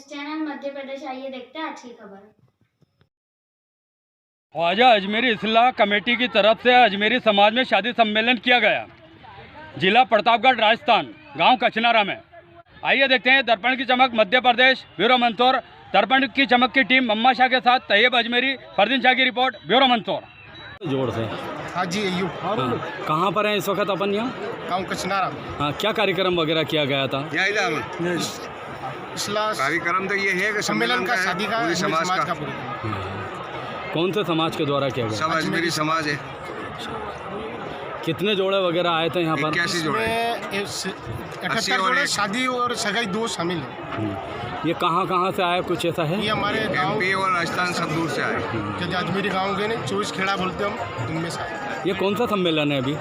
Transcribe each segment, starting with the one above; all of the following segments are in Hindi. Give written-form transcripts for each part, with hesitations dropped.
चैनल मध्य प्रदेश। आइए देखते हैं आज की खबर। ख्वाजा अजमेरी इस्लाह कमेटी की तरफ से अजमेरी समाज में शादी सम्मेलन किया गया। जिला प्रतापगढ़, राजस्थान, गांव कचनारा में। आइए देखते हैं दर्पण की चमक मध्य प्रदेश, ब्यूरो मंदसौर। दर्पण की चमक की टीम मम्मा शाह के साथ तैयब अजमेरी, फरदीन शाह की रिपोर्ट, ब्यूरो मंदसौर। जोर से हाँ जी अय्यूब। कहाँ पर हैं इस वक्त अपन यहाँ? गाँव कचनारा। हाँ, क्या कार्यक्रम वगैरह किया गया था? इस्लाह कार्यक्रम तो ये है कि सम्मेलन का, शादी का, समाज का कौन से समाज के द्वारा किया गया? सब अजमेरी समाज है। कितने जोड़े वगैरह आए थे यहाँ पर? 81 जोड़े। 78 जोड़े शादी और सगाई दो शामिल है। ये कहाँ से आया, कुछ ऐसा है? ये हमारे गाँव एमपी और राजस्थान सब दूर से आए। जो अजमेरी गाँव के ने 24 खेड़ा बोलते हम, उनमें से आए। ये कौन सा सम्मेलन है अभी?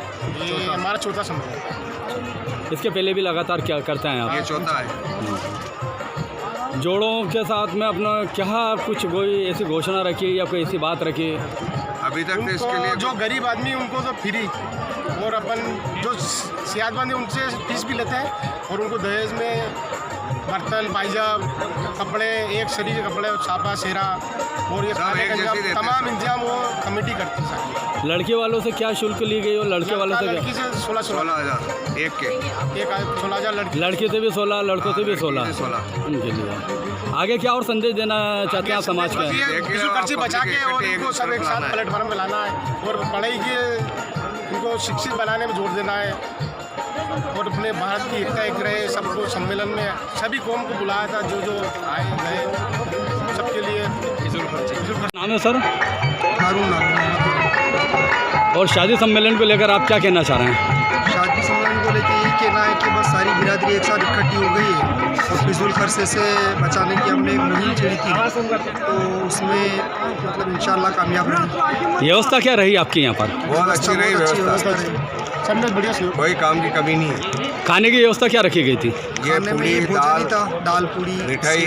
ये हमारा चौथा सम्मेलन है। इसके पहले भी लगातार क्या करते हैं आप? ये चौथा है। जोड़ों के साथ में अपना क्या कुछ कोई ऐसी घोषणा रखी या कोई ऐसी बात रखी? अभी तक तो इसके लिए जो गरीब आदमी उनको तो फ्री, और अपन जो सेहतमंद है उनसे फीस भी लेते हैं, और उनको दहेज में बर्तन, पायजाब, कपड़े, एक शरीर के कपड़े, छापा, सेरा और ये खाने का तमाम इंतजाम वो कमेटी करती है। लड़के वालों से क्या शुल्क ली गई और लड़के वालों से? लड़की से 16,000 एक के 16,000 लड़के से भी 16, लड़कों से भी 16 उनके लिए। आगे क्या और संदेश देना चाहते हैं आप समाज का? खर्चे बचा के और इनको सब एक साथ प्लेटफॉर्म में लाना है, और पढ़ाई के इनको शिक्षित बनाने में जोर देना है, और अपने भारत की एकता एक रहे। सबको सम्मेलन में सभी कौम को बुलाया था, जो आए गए सबके लिए। नाम है सर? हारून नाम। और शादी सम्मेलन को लेकर आप क्या कहना चाह रहे हैं? शादी सम्मेलन को लेकर यही कहना है कि बस सारी बिरादरी एक साथ इकट्ठी हो गई है, और फिजूल खर्चे से बचाने की हमने एक मुहिम छेड़ी थी, तो उसमें मतलब इंशाल्लाह कामयाब रही। व्यवस्था क्या रही आपकी यहाँ पर? बहुत अच्छी रही व्यवस्था, सबने बढ़िया से कोई काम की कमी नहीं है। खाने की व्यवस्था क्या रखी गई थी? ये खाने में पूरी, भोजन ही था, दाल, पूरी, मिठाई,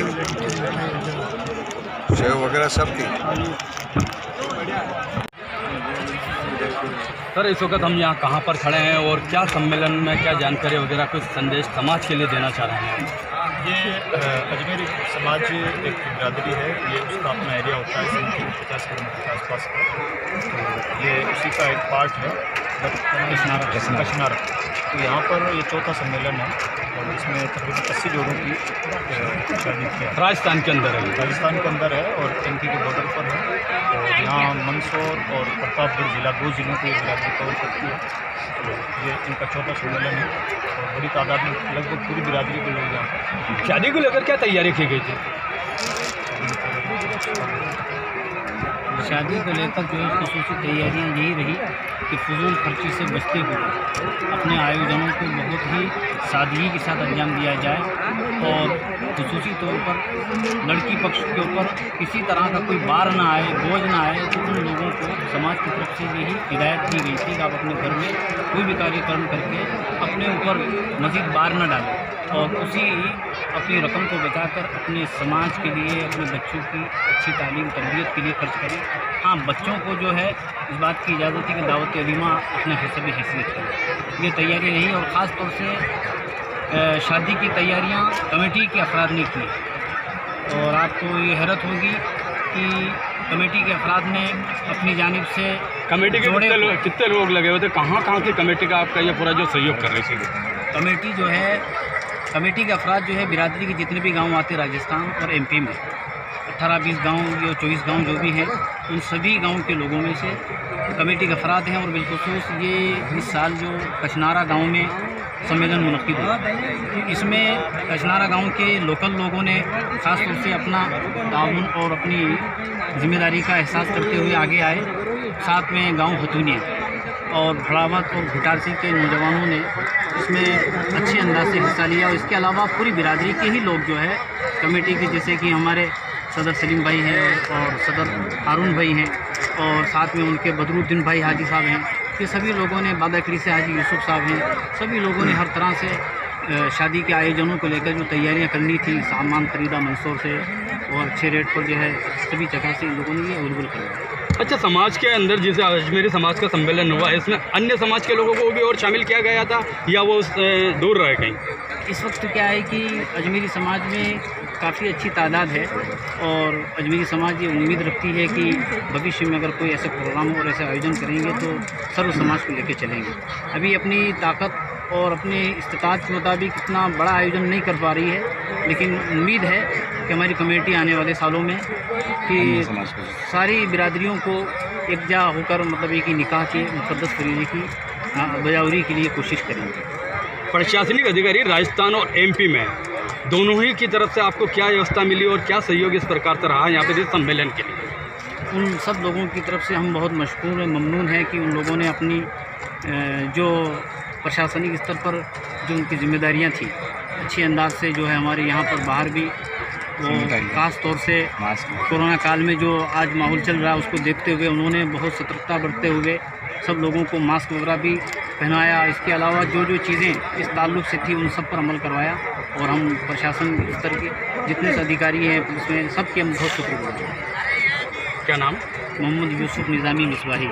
सेव वगैरह सब थी। सर, इस वक्त हम यहाँ कहाँ पर खड़े हैं और क्या सम्मेलन में क्या जानकारी वगैरह कुछ संदेश समाज के लिए देना चाह रहे हैं? ये अजमेरी समाज एक बिरादरी है, ये उसका अपना एरिया होता है 50 किलोमीटर के आसपास का, तो ये उसी का एक पार्ट है कचनारा। तो यहाँ पर ये चौथा सम्मेलन है, और इसमें तकरीबन 80 जोड़ों की शादी की राजस्थान के अंदर है? राजस्थान के अंदर है और एमपी के बॉर्डर पर है, और यहाँ मंदसौर और प्रतापगढ़ जिला, 2 जिलों की बिरादरी कवर करती है। तो ये इनका चौथा सम्मेलन है, और बड़ी तादाद में लगभग पूरी बिरादरी के लोग यहाँ। शादी को लेकर क्या तैयारी की गई थी? शादी को लेकर जो है खसूसी तैयारियाँ यही रही कि फजूल खर्ची से बचते हुए अपने आयोजनों को बहुत ही सादगी के साथ अंजाम दिया जाए, और खसूसी तौर पर लड़की पक्ष के ऊपर किसी तरह का कोई बार ना आए, बोझ ना आए। तो उन लोगों को समाज की तरफ से यही हिदायत की गई थी कि आप अपने घर में कोई भी कार्यक्रम करके अपने ऊपर मज़ीद बार न डालें, और उसी अपनी रकम को बचाकर अपने समाज के लिए, अपने बच्चों की अच्छी तालीम तरबियत के लिए खर्च करें। हाँ, बच्चों को जो है इस बात की इजाज़त थी कि दावत अलीमा अपने हसबी हैसियत करें। ये तैयारी रही, और ख़ास तौर से शादी की तैयारियाँ कमेटी के अफराद ने की, और आपको ये हैरत होगी कि कमेटी के अफराद ने अपनी जानिब से कमेटी के कितने लोग लगे हुए थे? कहाँ की कमेटी का आपका ये पूरा जो सहयोग कर रही थी? कमेटी जो है, कमेटी के अफराद जो है बिरादरी के जितने भी गांव आते राजस्थान और एमपी में, 18-20 गांव या 24 गांव जो भी हैं, उन सभी गांव के लोगों में से कमेटी के अफराद हैं। और बिलखुसूस ये इस साल जो कचनारा गांव में सम्मेलन मुनक़िद हुआ, इसमें कचनारा गांव के लोकल लोगों ने ख़ास तौर से अपना ताउन और अपनी ज़िम्मेदारी का एहसास करते हुए आगे आए। साथ में गांव हतूनिया और भड़ावत और घुटारसी के नौजवानों ने इसमें अच्छे अंदाज से हिस्सा लिया, और इसके अलावा पूरी बिरादरी के ही लोग जो है कमेटी के, जैसे कि हमारे सदर सलीम भाई हैं और सदर हारून भाई हैं, और साथ में उनके बदरुद्दीन भाई हाजी साहब हैं, ये सभी लोगों ने, बादाकड़ी से हाजी यूसुफ साहब हैं, सभी लोगों ने हर तरह से शादी के आयोजनों को लेकर जो तैयारियां करनी थी, सामान खरीदा मंदसौर से, और अच्छे रेट पर जो है सभी जगह से इन लोगों ने ये अवेलेबल कराया। अच्छा, समाज के अंदर जैसे अजमेरी समाज का सम्मेलन हुआ, इसमें अन्य समाज के लोगों को भी और शामिल किया गया था या वो दूर रहे कहीं? इस वक्त क्या है कि अजमेरी समाज में काफ़ी अच्छी तादाद है और अजमेरी समाज ये उम्मीद रखती है कि भविष्य में अगर कोई ऐसे प्रोग्राम और ऐसे आयोजन करेंगे तो सर्व समाज को लेकर चलेंगे। अभी अपनी ताकत और अपने इस्तिताअत के मुताबिक इतना बड़ा आयोजन नहीं कर पा रही है, लेकिन उम्मीद है कि हमारी कमेटी आने वाले सालों में कि सारी बिरादरियों को एकजा होकर मतलब एक ही निकाह के मुक़द्दस फरीज़े की बजावरी के लिए कोशिश करेंगे। प्रशासनिक अधिकारी राजस्थान और एमपी में दोनों ही की तरफ से आपको क्या व्यवस्था मिली और क्या सहयोग इस प्रकार से रहा यहाँ पे इस सम्मेलन के लिए? उन सब लोगों की तरफ से हम बहुत मशकूर और ममनून हैं कि उन लोगों ने अपनी जो प्रशासनिक स्तर पर जो उनकी जिम्मेदारियां थी अच्छे अंदाज से जो है हमारे यहाँ पर बाहर भी वो ख़ास तौर से कोरोना काल में जो आज माहौल चल रहा है उसको देखते हुए उन्होंने बहुत सतर्कता बरतते हुए सब लोगों को मास्क वगैरह भी पहनाया। इसके अलावा जो जो चीज़ें इस ताल्लुक़ से थी उन सब पर अमल करवाया और हम प्रशासन स्तर के जितने से अधिकारी हैं पुलिस में सबके हम बहुत शुक्रगुजार हैं। क्या नाम? मोहम्मद यूसुफ निज़ामी मिसबाही।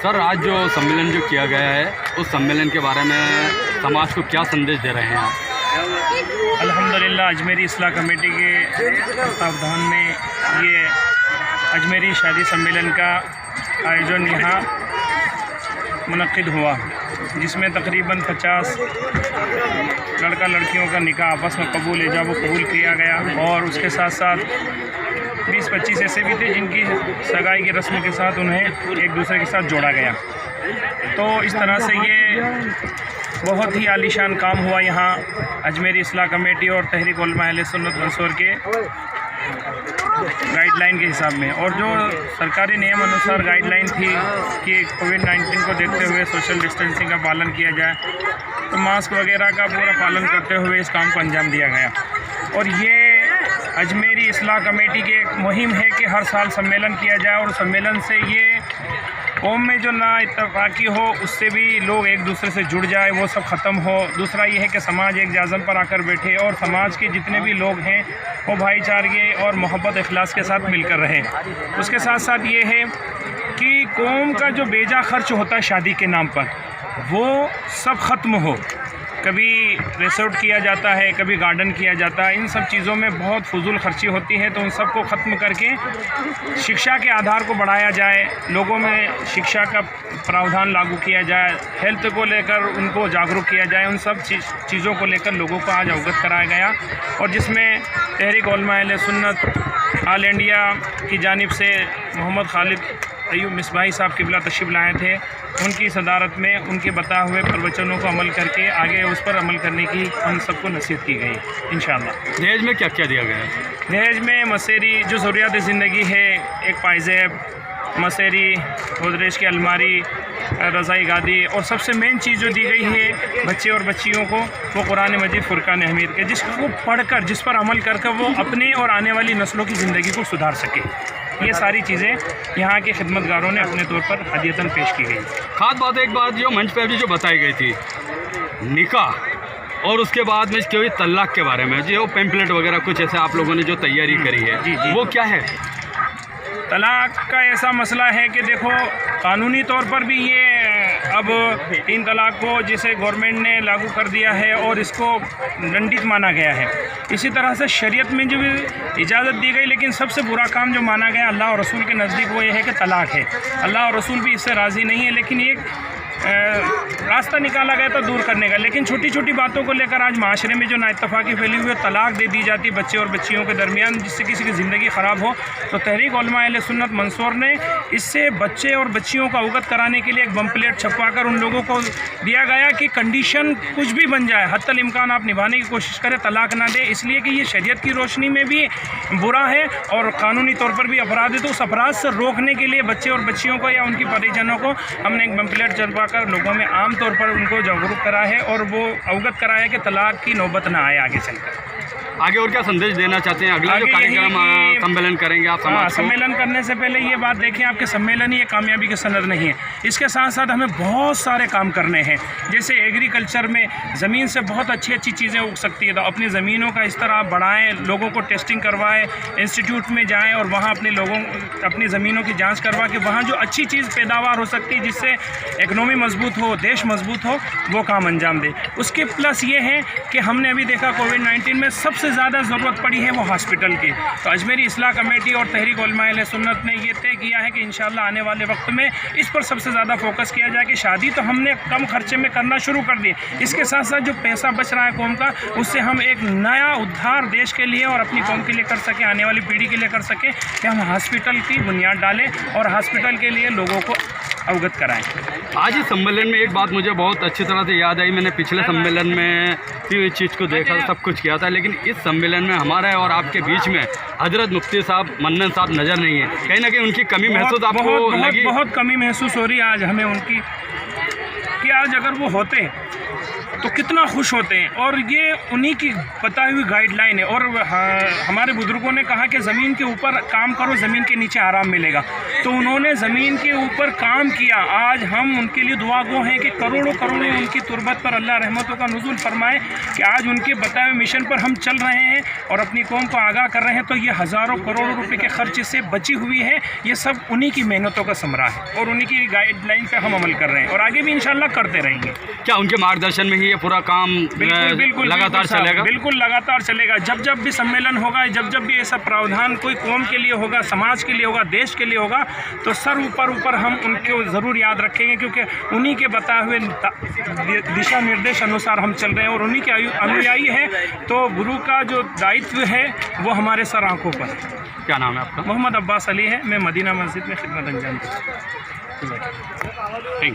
सर, आज जो सम्मेलन जो किया गया है उस सम्मेलन के बारे में समाज को क्या संदेश दे रहे हैं आप? अल्हम्दुलिल्लाह अजमेरी इस्लाह कमेटी के तत्वावधान में ये अजमेरी शादी सम्मेलन का आयोजन यहाँ मुनक्किद हुआ, जिसमें तकरीबन 50 लड़का लड़कियों का निकाह आपस में कबूल इजाब कबूल किया गया और उसके साथ साथ 20-25 ऐसे भी थे जिनकी सगाई की रस्म के साथ उन्हें एक दूसरे के साथ जोड़ा गया। तो इस तरह से ये बहुत ही आलीशान काम हुआ यहाँ अजमेरी इस्लाह कमेटी और तहरीक उलमा अहले सुन्नत मंसूर के गाइडलाइन के हिसाब में, और जो सरकारी नियम अनुसार गाइडलाइन थी कि कोविड-19 को देखते हुए सोशल डिस्टेंसिंग का पालन किया जाए, तो मास्क वगैरह का पूरा पालन करते हुए इस काम को अंजाम दिया गया। और ये अजमेरी इस्लाह कमेटी की एक मुहिम है कि हर साल सम्मेलन किया जाए और सम्मेलन से ये कौम में जो ना इत्तफाकी हो उससे भी लोग एक दूसरे से जुड़ जाए, वो सब ख़त्म हो। दूसरा ये है कि समाज एक जाज़म पर आकर बैठे और समाज के जितने भी लोग हैं वो भाईचारे और मोहब्बत इखलास के साथ मिलकर रहें। उसके साथ साथ ये है कि कौम का जो बेजा खर्च होता है शादी के नाम पर वो सब ख़त्म हो। कभी रिसोर्ट किया जाता है, कभी गार्डन किया जाता है, इन सब चीज़ों में बहुत फजूल खर्ची होती है। तो उन सब को ख़त्म करके शिक्षा के आधार को बढ़ाया जाए, लोगों में शिक्षा का प्रावधान लागू किया जाए, हेल्थ को लेकर उनको जागरूक किया जाए, उन सब चीज़ों को लेकर लोगों को आज अवगत कराया गया। और जिसमें तहरीक उलमा अहले सुन्नत ऑल इंडिया की जानिब से मोहम्मद खालिद अयूब मिसबाही साहब किबला तशरीफ़ लाए थे, उनकी सदारत में उनके बताए हुए प्रवचनों को अमल करके आगे उस पर अमल करने की हम सबको नसीहत की गई इंशाअल्लाह। दहेज में क्या क्या दिया गया है? दहेज में मसेरी जो ज़रूरियात ज़िंदगी है, एक पायजेब, मसेरी, गोदरेज की अलमारी, रज़ाई गादी, और सबसे मेन चीज़ जो दी गई है बच्चे और बच्चियों को वो कुरान मजीद फुरकान हमीद के, जिसको पढ़कर जिस पर अमल कर वो अपने और आने वाली नस्लों की ज़िंदगी को सुधार सके। ये सारी चीज़ें यहाँ के खिदमतगारों ने अपने तौर पर हदीयतन पेश की गई। खास बात एक बात जो मंच पर जो बताई गई थी निकाह और उसके बाद में इसके हुई तलाक के बारे में, जो पैम्पलेट वगैरह कुछ ऐसे आप लोगों ने जो तैयारी करी है, जी जी, वो क्या है? तलाक का ऐसा मसला है कि देखो कानूनी तौर पर भी ये अब 3 तलाक को जिसे गवर्नमेंट ने लागू कर दिया है और इसको दंडित माना गया है। इसी तरह से शरीयत में जो भी इजाज़त दी गई, लेकिन सबसे बुरा काम जो माना गया अल्लाह और रसूल के नज़दीक वो ये है कि तलाक है। अल्लाह और रसूल भी इससे राज़ी नहीं है, लेकिन एक रास्ता निकाला गया था दूर करने का। लेकिन छोटी छोटी बातों को लेकर आज माशरे में जो नाइत्तफाकी फैली हुई है, तलाक दे दी जाती बच्चे और बच्चियों के दरमियान, जिससे किसी की ज़िंदगी ख़राब हो। तो तहरीक उलमा अहले सुन्नत मंसूर ने इससे बच्चे और बच्चियों को अवगत कराने के लिए एक बम्पलेट छपवाकर उन लोगों को दिया गया कि कंडीशन कुछ भी बन जाए, हत्तल इम्कान आप निभाने की कोशिश करें, तलाक ना दे, इसलिए कि ये शरीयत की रोशनी में भी बुरा है और कानूनी तौर पर भी अपराध है। तो उस अपराध से रोकने के लिए बच्चे और बच्चियों को या उनकी परिजनों को हमने एक बम्पलेट छपवा लोगों में आम तौर पर उनको जागरूक करा है और वो अवगत कराया कि तलाक की नौबत ना आए आगे चलकर। आगे और क्या संदेश देना चाहते हैं? अगला जो आगे यही कार्यक्रम कि- सम्मेलन करेंगे आप हाँ, समाज को? सम्मेलन करने से पहले ये बात देखें, आपके सम्मेलन ही ये कामयाबी की सनद नहीं है। इसके साथ साथ हमें बहुत सारे काम करने हैं। जैसे एग्रीकल्चर में ज़मीन से बहुत अच्छी अच्छी चीज़ें उग सकती है, तो अपनी ज़मीनों का इस तरह बढ़ाएं, लोगों को टेस्टिंग करवाएं, इंस्टीट्यूट में जाएं और वहाँ अपनी ज़मीनों की जांच करवा के वहाँ जो अच्छी चीज़ पैदावार हो सकती है जिससे इकनॉमी मजबूत हो, देश मजबूत हो, वो काम अंजाम दे। उसके प्लस ये है कि हमने अभी देखा कोविड-19 में सबसे ज़्यादा ज़रूरत पड़ी है वो हॉस्पिटल की। तो अजमेरी इस्लाह कमेटी और तहरीक उलमा अहले सुन्नत ने ये तय किया है कि इंशाल्लाह आने वाले वक्त में इस पर सबसे ज़्यादा फोकस किया जाए कि शादी तो हमने कम खर्चे में करना शुरू कर दी, इसके साथ साथ जो पैसा बच रहा है कौम का, उससे हम एक नया उद्धार देश के लिए और अपनी कौम के लिए कर सकें, आने वाली पीढ़ी के लिए कर सकें कि हम हॉस्पिटल की बुनियाद डालें और हॉस्पिटल के लिए लोगों को अवगत कराएं। आज इस सम्मेलन में एक बात मुझे बहुत अच्छी तरह से याद आई, मैंने पिछले सम्मेलन में भी इस चीज़ को देखा, सब कुछ किया था, लेकिन इस सम्मेलन में हमारे और आपके बीच में हजरत मुफ्ती साहब मन्नन साहब नज़र नहीं है। कहीं ना कहीं उनकी कमी महसूस आपको लगी? बहुत कमी महसूस हो रही है आज हमें उनकी, कि आज अगर वो होते तो कितना खुश होते हैं। और ये उन्हीं की बताई हुई गाइडलाइन है। और हमारे बुजुर्गों ने कहा कि ज़मीन के ऊपर काम करो, ज़मीन के नीचे आराम मिलेगा। तो उन्होंने ज़मीन के ऊपर काम किया। आज हम उनके लिए दुआ गो हैं कि करोड़ों करोड़ों उनकी तुरबत पर अल्लाह रहमतों का नुज़ुल फरमाए कि आज उनके बताए हुए मिशन पर हम चल रहे हैं और अपनी कौम को आगाह कर रहे हैं। तो ये हज़ारों करोड़ों रुपए के खर्चे से बची हुई है, ये सब उन्हीं की मेहनतों का समरा है और उन्हीं की गाइडलाइन पर हम अमल कर रहे हैं और आगे भी इंशाल्लाह करते रहेंगे। क्या उनके मार्गदर्शन में ही ये पूरा काम बिल्कुल लगातार चलेगा? बिल्कुल लगातार चलेगा। जब जब भी सम्मेलन होगा, जब जब भी ऐसा प्रावधान कोई कौम के लिए होगा, समाज के लिए होगा, देश के लिए होगा, तो सर ऊपर हम उनको ज़रूर याद रखेंगे, क्योंकि उन्हीं के बताए हुए दिशा निर्देश अनुसार हम चल रहे हैं और उन्हीं के अनुयायी हैं। तो गुरु का जो दायित्व है वो हमारे सर आँखों पर है। क्या नाम है आपका? मोहम्मद अब्बास अली है, मैं मदीना मस्जिद में खिदमत अंजाम देता हूँ।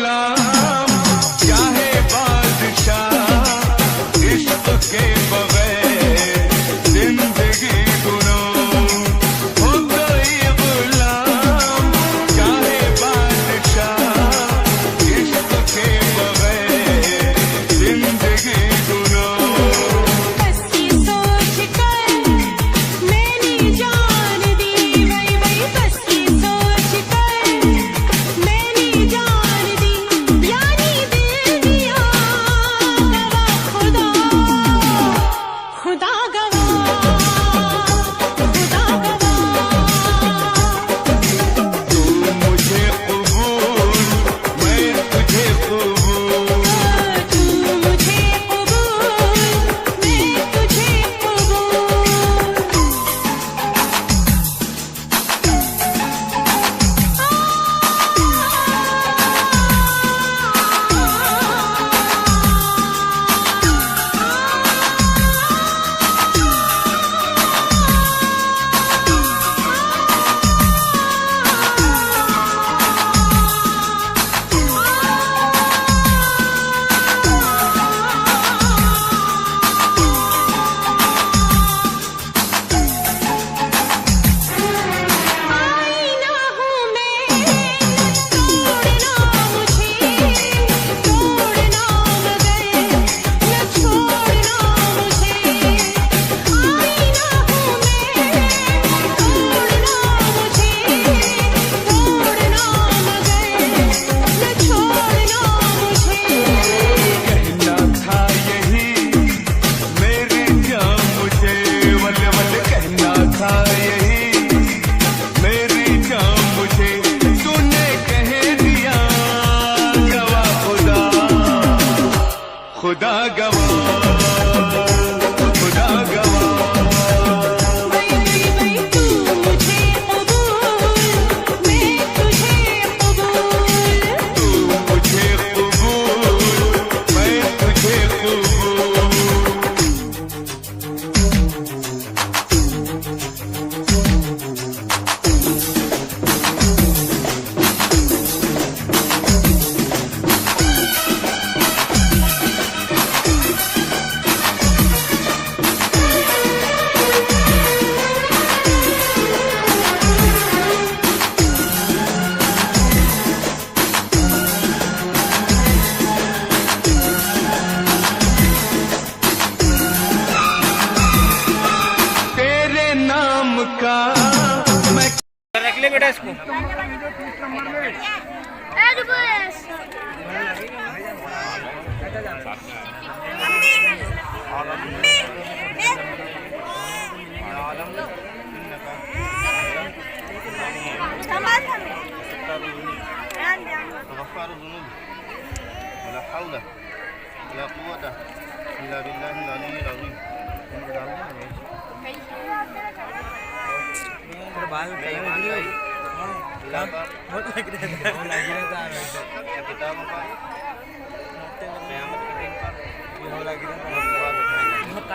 गुलाम चाहे बादशाह इश्क के बगैर जिंदगी गुनाह हो गई गुलाम चाहे बादशाह इश्क के बगैर जिंदगी खुदा गवा खुदा गवा तू मुझे कबूल मैं तुझे कबूल तू मुझे कबूल मैं तुझे कबूल का मैं रख ले बेटा इसको बाल बहुत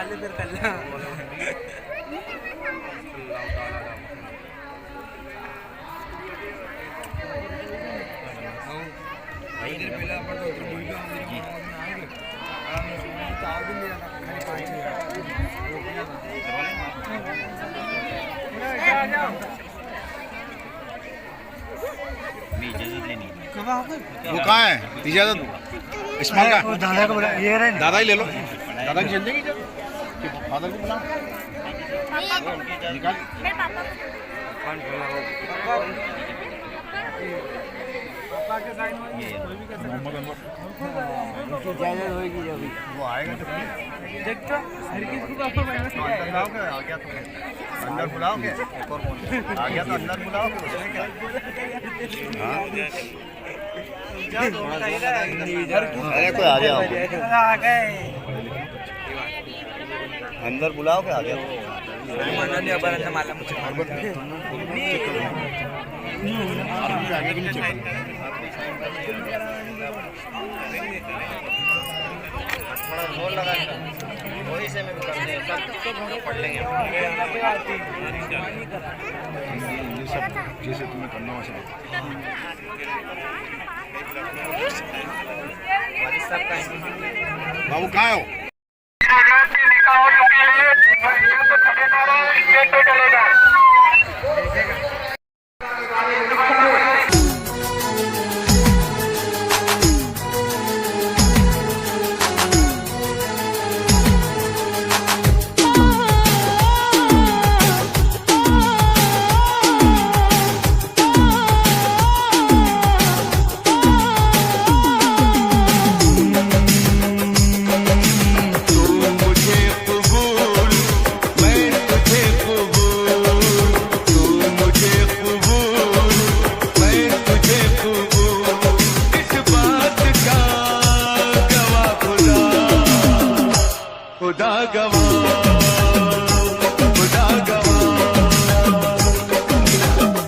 लग रहा वो कहाँ है इजाजत इस्माइल का दादा को बुला ये रहे दादा ही ले लो दादा की चल जाएगी जब फादर को बुला निकाल मोहम्मद अनवर इजाजत होगी जब वो आएगा तो देखता हर किसी को आपको बुलाओगे आ गया तो अंदर बुलाओगे एक और कौन आ गया तो अंदर बुलाओगे उसमें क्या अरे कोई आ गया अंदर बुलाओ के आ गया बाबू कहाँ हो? खुदा गवा, खुदा गवा,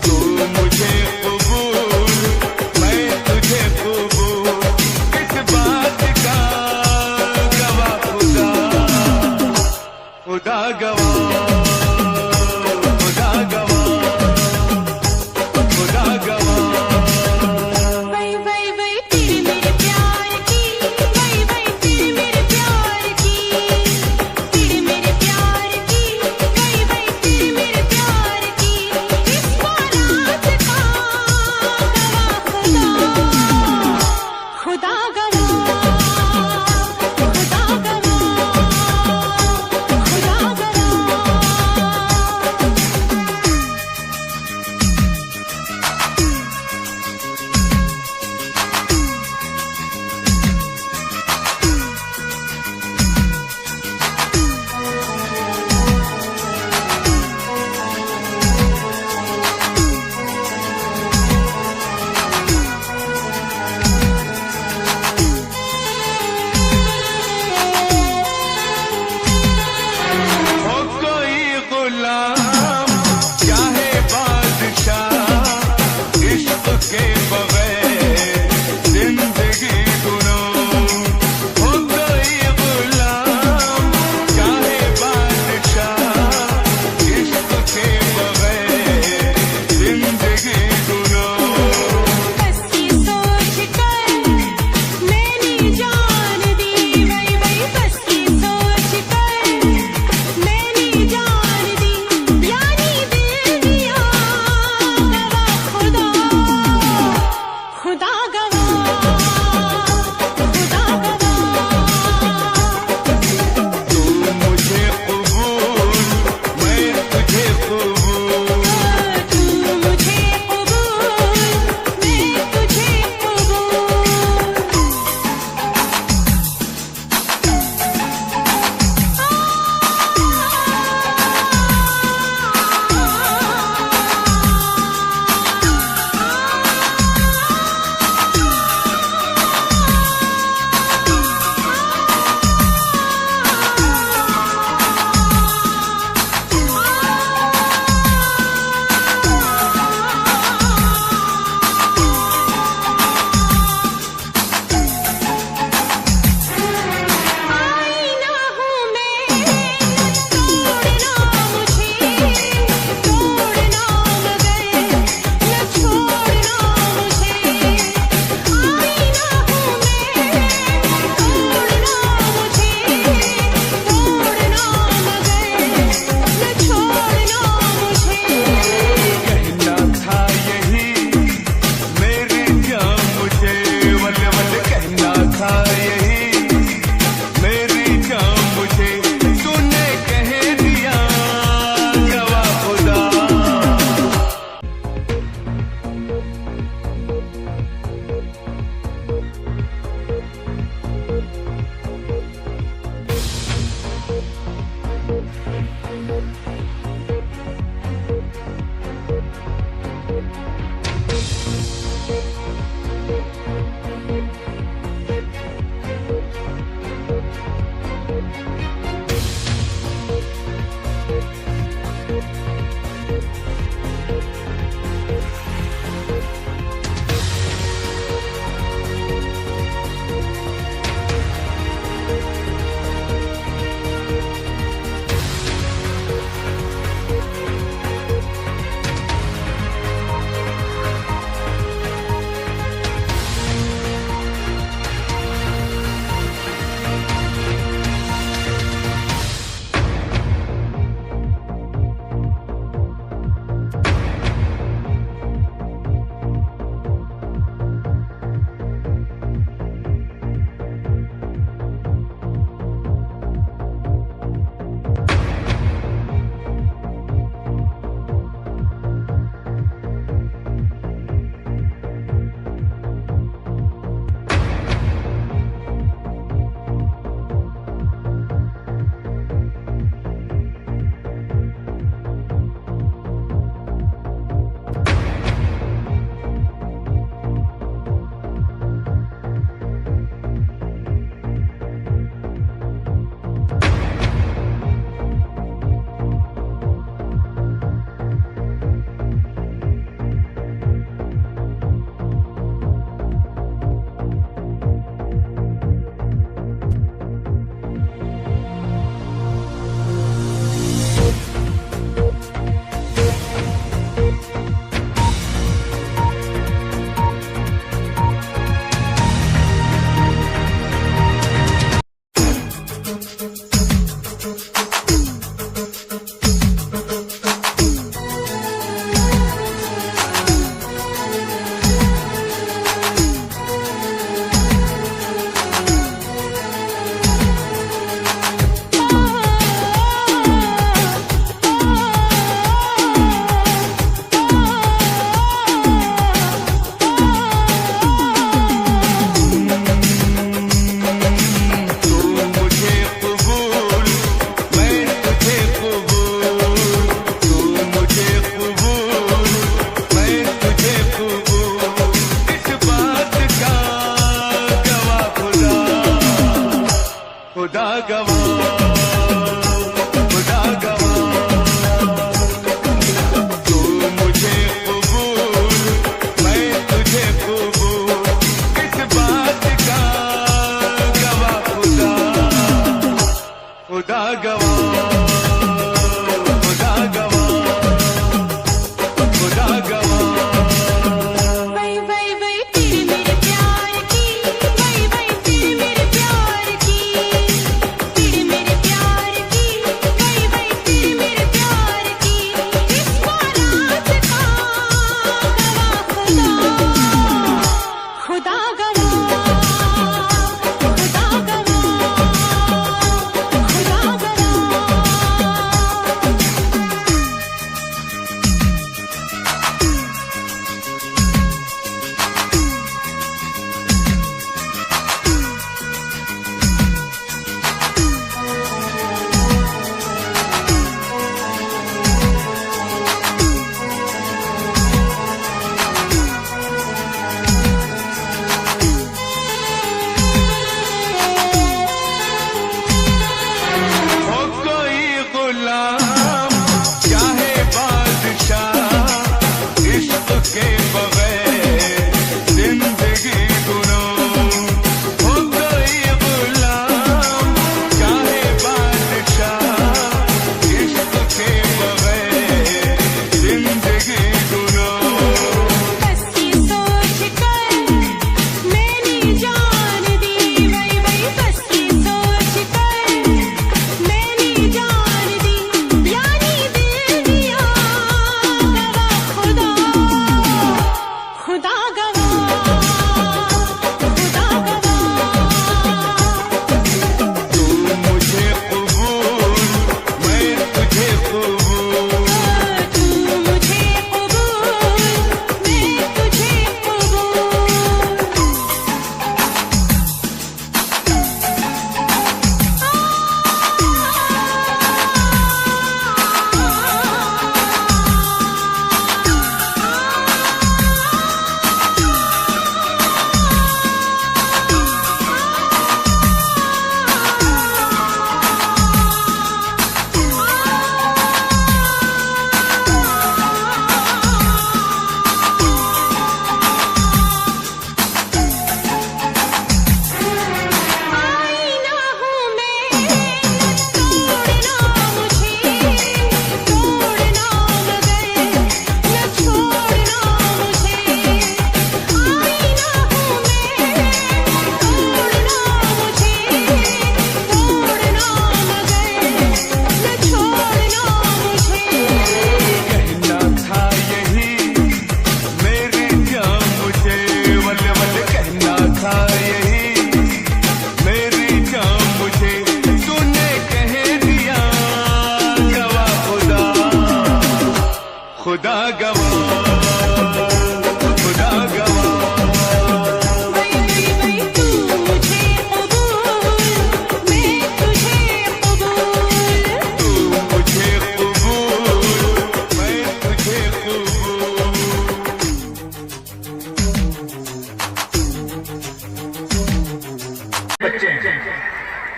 तू मुझे कबूल, मैं तुझे कबूल, किस बात का गवा खुदा, खुदा गवा, खुदा गवा, खुदा गवा। वही वही वही तेरे मेरे प्यार की, वही वही तेरे मेरे प्यार की, तेरे मेरे प्यार की, वही वही तेरे मेरे प्यार की, इस बारात का गवा खुदा, खुदा गवा, खुदा गवा, खुदा गवा।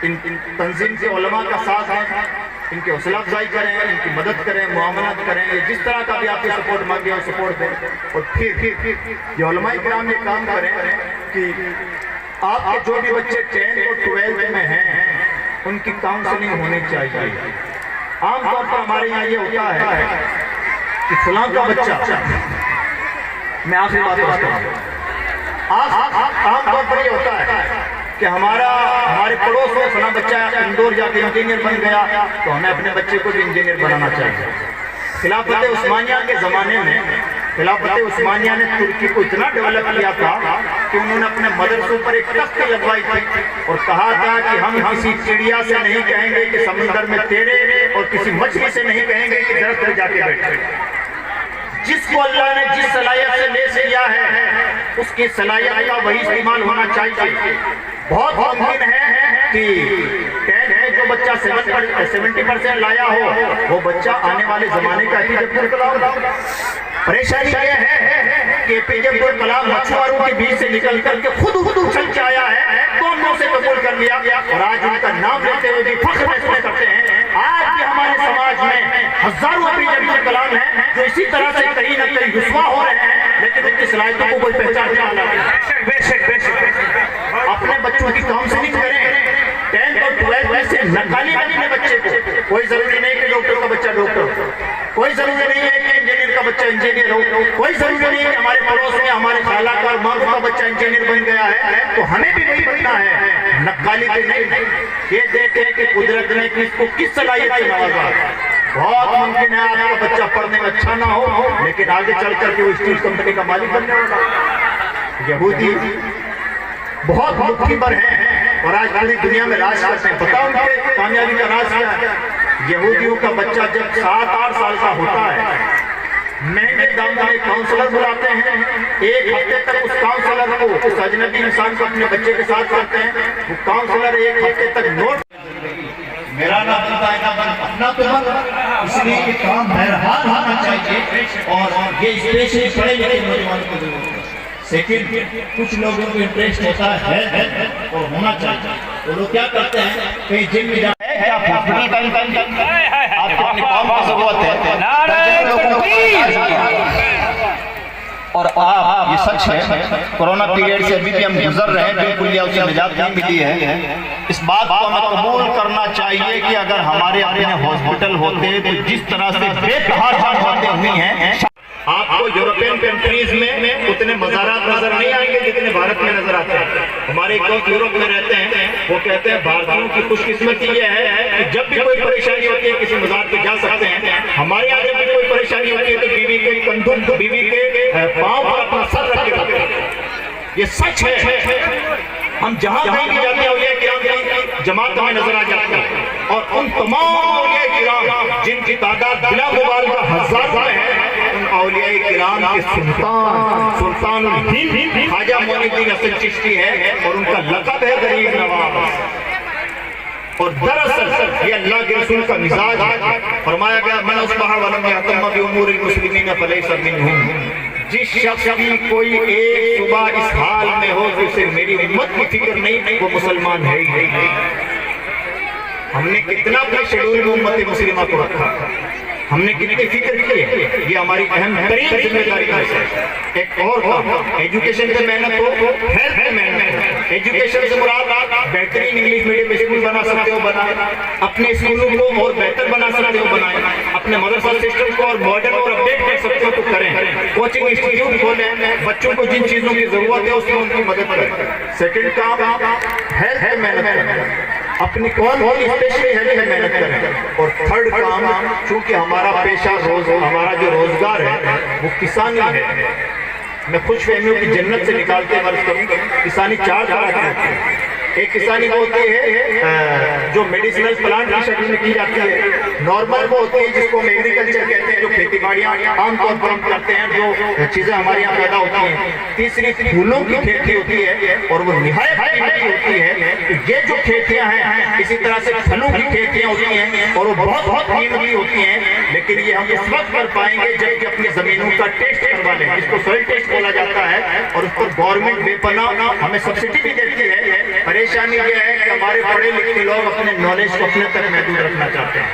इन तंजीम के उलमा का साथ है, इनकी हौसला अफजाई करें, इनकी मदद करें, मुआमलात करें, ये जिस तरह का भी आपकी सपोर्ट मांगे और सपोर्ट दें। और फिर ये उलमा इकराम ये काम करें कि आपके जो भी बच्चे 10th और 12th में हैं उनकी काउंसलिंग होनी चाहिए। आमतौर पर हमारे यहाँ ये होता है कि फलां का बच्चा, मैं आपसे बात करता हूँ, आमतौर पर ये होता है कि हमारे पड़ोस में फला बच्चा इंदौर जाके इंजीनियर बन गया तो हमें अपने बच्चे को भी इंजीनियर बनाना चाहिए। खिलाफत उस्मानिया के ज़माने में खिलाफत उस्मानिया ने तुर्की को इतना डेवलप किया था कि उन्होंने अपने मदरसों पर एक तख्त लगवाई थी और कहा था कि हम किसी चिड़िया से नहीं कहेंगे कि समुद्र में तैरे और किसी मछली से नहीं कहेंगे कि दरख्त पर जाके बैठे। जिसको अल्लाह ने जिस सलाहियत से लेस किया है उसकी सलाहियत का वही इस्तेमाल होना चाहिए। बहुत मुमकिन है कि 10 में जो बच्चा 70% लाया हो वो बच्चा आने वाले जमाने का अब्दुल कलाम। परेशानी ये है कि APJ अब्दुल कलाम मछुआरों के बीच से निकल करके खुद उछल के आया है, तो हमने उसे कबूल कर लिया और आज उनका नाम लेते हुए हुए भी फख्र महसूस करते हैं। आज भी हमारे समाज में हजारों अभी कलाम हैं जो इसी तरह से कहीं न कहीं रुस्वा हो रहे हैं, लेकिन उनकी सलाहियतों को कोई पहचानने वाला नहीं। बेशक अपने बच्चों की काउंसलिंग करें, 10th और 12th में से नकाली में अपने बच्चे को। कोई जरूरी नहीं कि डॉक्टर का बच्चा डॉक्टर हो, कोई जरूरी नहीं है कि इंजीनियर का बच्चा इंजीनियर हो, कोई जरूरी नहीं है कि हमारे पड़ोस में हमारे खाला का और मामू का बच्चा इंजीनियर बन गया है तो हमें भी वही बनना है। नकाली पे नहीं, ये देखते हैं कि कुदरत ने किसको किस सलाहियत से नवाजा। बहुत मुमकिन है आपका बच्चा पढ़ने में अच्छा ना हो, लेकिन आगे चल करके वो स्टील कंपनी का मालिक बनने वाला। यहूदी बहुत मुख्तबर हैं और आज पूरी दुनिया में राज करते हैं। बताओ उनके कामयाबी का राज क्या है? यहूदियों का बच्चा जब 7-8 साल का होता है, महंगे दामों में काउंसलर बुलाते हैं, 1 हफ्ते तक उस काउंसलर को, उस अजनबी इंसान को अपने बच्चे के साथ करते हैं। वो काउंसलर 1 हफ्ते तक नोट मेरा ना बनता है ना बन अपना तो बन, इसलिए ये काम बहरहाल होना चाहिए और ये स्पेशली पढ़े लिखे नौजवान को जरूरत है। सेकेंड, कुछ लोगों को इंटरेस्ट होता है और होना चाहिए, तो लोग क्या करते हैं कहीं जिम में जाते हैं, क्या हॉस्पिटल का आपको अपनी कौम की जरूरत है और आप ये सच है कोरोना पीरियड से अभी भी हम गुजर रहे हैं, बिल्कुल या उसे निजात नहीं मिली है। इस बात को हमें कबूल करना चाहिए कि अगर हमारे अपने हॉस्पिटल होते तो जिस तरह से बेतहाशा बातें हुई हैं, आपको यूरोपियन कंट्रीज में उतने मज़ारात नजर नहीं आएंगे जितने भारत में नजर आते हैं। हमारे दोस्त यूरोप में रहते हैं, वो कहते हैं भारतीयों की खुशकिस्मती ये है कि जब भी कोई परेशानी होती है किसी मज़ार पे जा सकते हैं। हमारे यहाँ जब भी कोई परेशानी होती है तो बीवी के कंधों, बीवी के पाँव पर अपना सर रख के रखते हैं। ये सच है। हम जहाँ कहीं भी जाते हैं औलिया किराम की जमात हमें नजर आ जाती है और उन तमाम औलिया किराम जिनकी तादाद बिला मुबाल का हज़ारों में है, उन औलिया किराम के सुल्तान ख्वाजा मोइनुद्दीन हसन चिश्ती है और उनका लक़ब है गरीब नवाज। और दरअसल ये अल्लाह के रसूल का मिजाज है। फरमाया गया मन उसबह वलम यहतम बिउमूरिल मुस्लिमीन फलैसा मिनहुम, जिस शख्स की कोई एक सुबह इस हाल में हो तो उसे मेरी उम्मत की फिक्र नहीं, वो मुसलमान है ही नहीं। हमने कितना अपने शेड्यूल में उम्मत मुस्लिमा को रखा, हमने कितनी फिक्र की है, ये हमारी अहम तरीन जिम्मेदारी है। एक और काम, एजुकेशन पे मेहनत हो, हेल्थ पे मेहनत हो। एजुकेशन से मुराद बेहतरीन इंग्लिश मीडियम स्कूल बना सकते हो बनाए, अपने स्कूलों को और बेहतर बना सकते हो बनाए, अपने मदरसा सिस्टम को और मॉडर्न और अपडेट कर सकते हो तो करें। कोचिंग इंस्टीट्यूट खोलें, बच्चों को जिन चीज़ों की जरूरत है उसमें उनकी मदद करें। सेकेंड काम, हेल्थ पे मेहनत करें, अपनी कौन स्पेशली हेल्थ में मेहनत करें। और थर्ड काम, चूंकि हमारा पेशा हमारा जो रोजगार है वो किसानी है, मैं खुश फहमियों की जन्नत से निकालते वर्ष करूँ। किसानी 4 तरह की होती है। एक किसानी वो होती है जो मेडिसिनल प्लांट की शक्ल में की जाती है, नॉर्मल वो होती है जिसको हम एग्रीकल्चर कहते हैं, जो खेती बाड़ियाँ आमतौर पर हम करते हैं, जो चीज़ें हमारे यहाँ पैदा होती हैं। तीसरी फूलों की खेती होती है और वो निहायत कीमती होती है। ये जो खेतियाँ हैं इसी तरह से फलों की खेतियाँ होती हैं और वो बहुत कीमती होती हैं, लेकिन ये हम उस वक्त कर पाएंगे जबकि अपनी ज़मीनों का टेस्ट करवा लें, जिसको सॉइल टेस्ट बोला जाता है, और उस पर गवर्नमेंट बेपनाह हमें सब्सिडी भी देती है। परेशानी यह है कि हमारे पढ़े लिखे लोग अपने नॉलेज को अपने तक महदूद रखना चाहते हैं।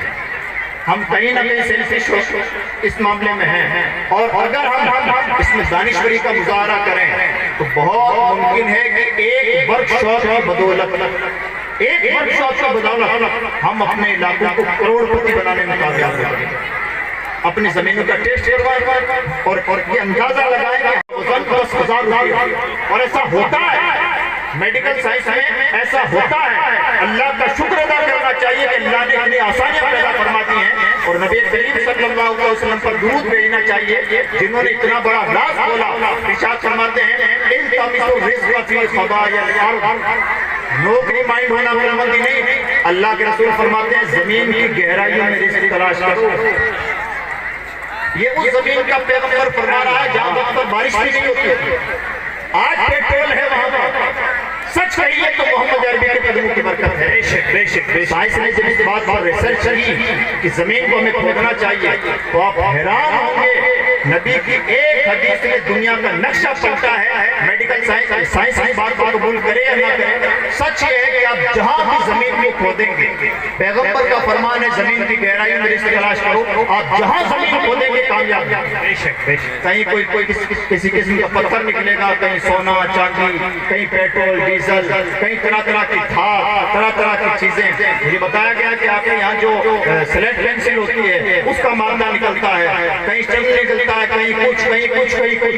हम कहीं ना कहीं सेल्फिश इस मामले में हैं और अगर हम इसमें दानिशवरी का मुजाहरा करें तो बहुत मुमकिन है कि एक वर्कशॉप की बदौलत हम अपने इलाकों को करोड़पति बनाने में कामयाब होंगे। अपनी जमीनों का टेस्ट करवाएं और ये अंदाजा लगाएं कि 10,000 रुपये, और ऐसा होता है मेडिकल साइंस में, ऐसा होता है। अल्लाह का शुक्र अदा करना चाहिए कि अल्लाह ने इतनी आसानियां पैदा फरमा दी हैं और नबी करीम सल्लल्लाहु अलैहि वसल्लम पर दुरूद भेजना चाहिए जिन्होंने इतना बड़ा राज खोला। इरशाद फरमाते हैं इल्तमिसु रिज़्क़ फी ख़बाइल अर्ज़, नौकरी माइंड होना बुलंदी नहीं, अल्लाह के रसूल फरमाते हैं जमीन की गहराइयों में रिज़्क़ तलाश करो। ये उस जमीन का पैगंबर फरमा रहा है जहाँ वक्त पर बारिश भी नहीं होती। आज पेट्रोल है वहां पर, सच कहिए तो मोहम्मद अरबी के कदमों की बरकत है। बेशक साइंस ने जब इस बात पर रिसर्च की कि जमीन को हमें खोदना चाहिए तो आप हैरान होंगे नबी की एक हदीस में दुनिया का नक्शा पलटा है। मेडिकल साइंस की बात को कबूल करे या ना करे, सच ये है कि आप जहां भी जमीन को खोदेंगे, पैगंबर का फरमान है जमीन की गहराई में रिस्क तलाश करो, आप जहां जमीन खोदेंगे कामयाब। कहीं कोई किसी किस्म का पत्थर निकलेगा, कहीं सोना चांदी, कहीं पेट्रोल डीजल, कहीं तरह तरह की खाद, तरह तरह की चीजें। मुझे बताया गया कि आपके यहाँ जो स्लेट पेंसिल होती है उसका मादा निकलता है, कहीं चंद निकलता है, कहीं कुछ कहीं कुछ कहीं कुछ।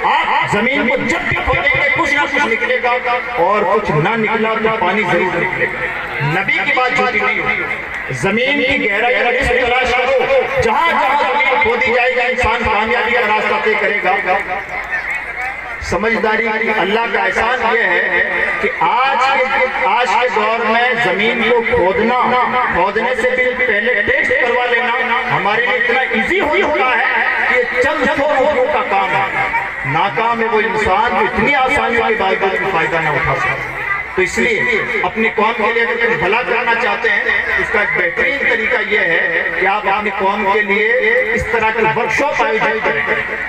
आप जमीन को जब भी खोदेंगे कुछ ना कुछ निकलेगा, और कुछ ना निकला तो पानी जरूर निकलेगा। नबी की बात झूठी नहीं होती। जमीन की गहराई में रिस्क तलाश करो, जहां जहां जमीन खोदी जाएगी इंसान कामयाबी का रास्ता तय करेगा। समझदारी अल्लाह का एहसान ये है कि आज के दौर में जमीन को खोदने से भी पहले टेस्ट करवा लेना हमारे लिए इतना इजी हो चुका है कि चंद लोगों का काम है। नाकाम है वो इंसान जो इतनी आसानियों के बावजूद फायदा न उठा सकता। तो इसलिए अपनी कौम के लिए अगर भला करना चाहते हैं, इसका एक बेहतरीन तरीका यह है कि आप अपनी कौम के लिए इस तरह के वर्कशॉप आयोजित करें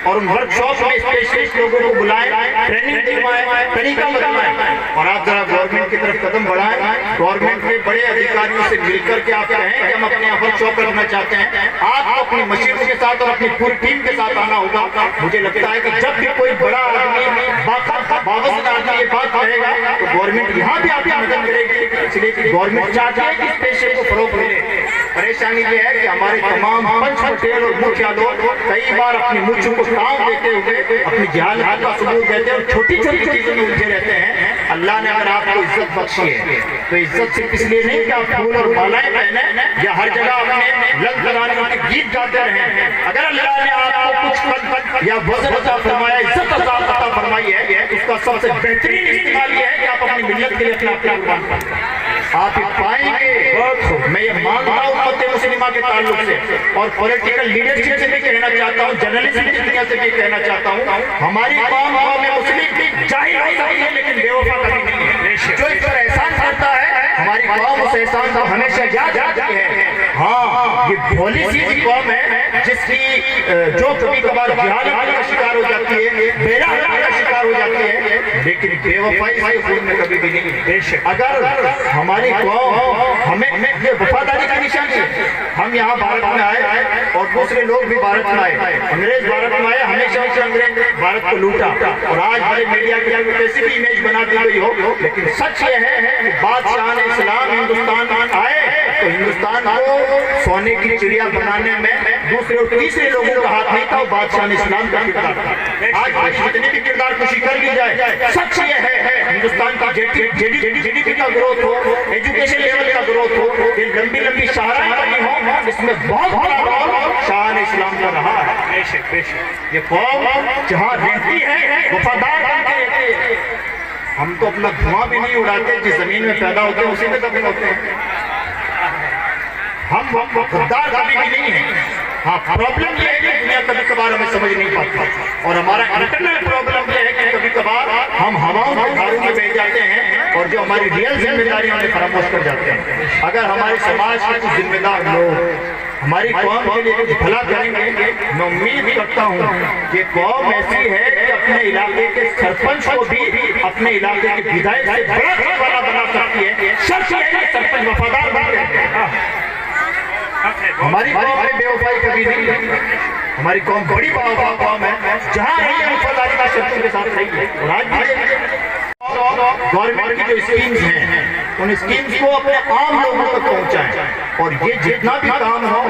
और उन वर्कशॉप में स्पेशलिस्ट लोगों को बुलाएं, ट्रेनिंग दिलवाएं, तरीका बताएं, और आप जरा गवर्नमेंट की तरफ कदम बढ़ाएं। गवर्नमेंट के बड़े अधिकारियों से मिलकर के आप कहें कि हम अपने यहाँ वर्कशॉप करना चाहते हैं, आपको अपनी मशीनों के साथ और अपनी पूरी टीम के साथ आना होगा। मुझे लगता है कि जब भी कोई बड़ा आदमी बावजूद आदमी ये बात कहेगा तो गवर्नमेंट यहाँ भी आपकी मदद करेगी। इसलिए कि गवर्नमेंट चाहती है कि इस पेशे को फरोग मिले। परेशानी ये है कि हमारे तमाम पंच पटेल और मुखिया लोग कई बार अपनी मुझों को टांग देते हुए अपनी जहालत का सबूत देते हैं और छोटी छोटी चीजों में उलझे रहते हैं। अल्लाह ने अगर आपको इज्जत बख्शी है तो इज्जत सिर्फ इसलिए नहीं कि आप फूल और मालाएं पहने या हर जगह अपने लग लगाने के गीत गाते रहे। अगर अल्लाह ने आपको कुछ या वजन अता फरमाया, इज्जत अता फरमाई है, उसका सबसे बेहतरीन इस्तेमाल यह है कि आप अपनी मिल्लत के लिए अपना कुर्बान करें। आप पाएंगे, मैं ये मानता हूँ उम्मत मुस्लिमा के ताल्लुक से और पॉलिटिकल लीडरशिप से भी कहना चाहता हूँ, जर्नलिज्म की दुनिया से भी कहना चाहता हूँ, हमारी कौम में मुस्लिम जाहिल हो सकती है लेकिन बेवफा कभी नहीं है। जो इस पर एहसान करता है हमारी कौम उस एहसान को हमेशा याद रखती है। हाँ, ये भोली सी कौम है जिसकी जो कभी कभार जहालत का शिकार हो जाती है, बेरहमी का शिकार हो जाती है, लेकिन बेवफाई से खून में कभी भी नहीं। अगर हमारी कौम हमें ये वफादारी की निशानी है। हम यहाँ भारत में आए और दूसरे लोग भी भारत में आए, अंग्रेज भारत में आए, हमेशा से अंग्रेज भारत को लूटा और आज बड़े मीडिया के कैसी भी इमेज बना दी गई हो, लेकिन सच ये है कि बादशाह ने इस्लाम हिंदुस्तान आए तो हिंदुस्तान को सोने की चिड़िया बनाने में दूसरे और तीसरे लोगों का हाथ नहीं था, बादशाह ने इस्लाम का किरदार था। आज जितनी भी किरदार खुशी कर ली जाए, सच ये है हिंदुस्तान का जीडीपी का ग्रोथ हो, एजुकेशन लेवल का ग्रोथ हो, ये लंबी लंबी शाहराएं बनी हो, इसमें बहुत बड़ा रोल शाह ने इस्लाम का रहा है। ये कौम जहाँ रहती है वफादार बन के रहती है। हम तो अपना धुआं भी नहीं उड़ाते, जिस जमीन में पैदा होते हैं उसी में दफन होते हैं। हम गद्दार कभी भी नहीं है। हाँ, प्रॉब्लम ये है कि दुनिया कभी कभार हमें समझ नहीं पाती और हमारा इंटरनल प्रॉब्लम ये है कि कभी कभार हम हवाओं के धारों में बह जाते हैं और जो हमारी रियल जिम्मेदारी हमें फरामोश कर जाते हैं। अगर हमारे समाज के कुछ जिम्मेदार लोग हमारी कौम के लिए कुछ भला करेंगे, मैं उम्मीद करता हूँ कि कौम ऐसी है कि अपने इलाके के सरपंच को भी अपने इलाके के विधायक से बड़ा वाला बना सकती है। शर्त यह है कि सरपंच वफादार बन गए। हमारी कौम में बेवफाई कभी नहीं है। हमारी कौम बड़ी बावफा कौम है, जहाँ है वफादारी का शर्तों के साथ रही है। और आज भी गवर्नमेंट की जो स्कीम्स हैं उन स्कीम्स को अपने आम लोगों तक पहुंचाएं और ये जितना भी काम हो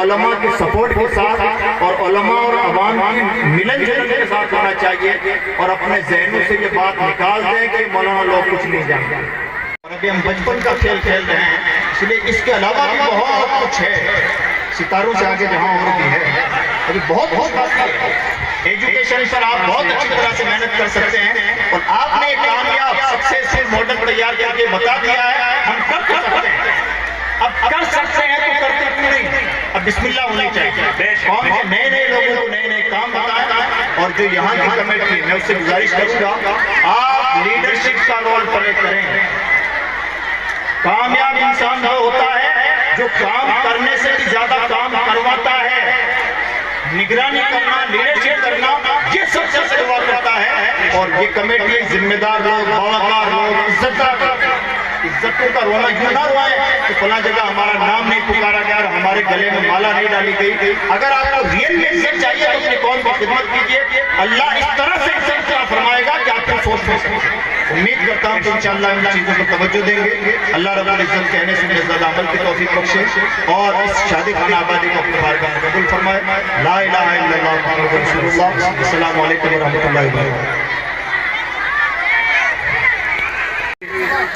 उलमा के सपोर्ट के साथ और उलमा और अवाम की मिलन जुलन के साथ होना चाहिए और अपने जहनों से ये बात निकाल दें कि मौलाना लोग कुछ नहीं जानते। और अभी हम बचपन का खेल खेल रहे हैं, इसलिए इसके अलावा भी बहुत कुछ है। सितारों से आगे जहाँ उम्र भी है, अभी बहुत बाकी है। एजुकेशन पर आप बहुत अच्छी तरह से मेहनत कर सकते हैं और आपने एक कामयाब सक्सेसफुल मॉडल तैयार करके बता दिया है, हम कर सकते हैं। अब कर सकते हैं तो करते क्यों नहीं? अब बिस्मिल्लाह होनी चाहिए। कौम के नए लोगों को नए काम बताएं और जो यहाँ की कमेटी है मैं उससे गुजारिश करूँगा आप लीडरशिप का रोल प्ले करें। कामयाब इंसान वो होता है जो काम करने से भी ज्यादा काम करवाता है। निगरानी करना, लीडरशिप करना, ये सबसे सेवा करता है। और ये कमेटी जिम्मेदार लोग, बावकार लोग, इज्जतों का रोना यूं ना रोए कि फला जगह हमारा नाम नहीं पुकारा गया और हमारे गले में माला नहीं डाली गई। अगर आपको रियल में इज्जत चाहिए तो अपनी कौम की खिदमत कीजिए। अल्लाह इस तरह से इज्जत फरमाएगा कि आपको सोच उम्मीद करता हूँ कि इंशाअल्लाह इन चीज़ों पर तवज्जो देंगे। अल्लाह रब्बुल इज्जत कहने से ज़्यादा अमल की तौफीक बख्शे और इस शादी खाना आबादी को अपने बारगाह में कबूल फरमाए। ला इलाहा इल्लल्लाह मुहम्मदुर रसूलुल्लाह। अस्सलामु अलैकुम व रहमतुल्लाहि व बरकातहू।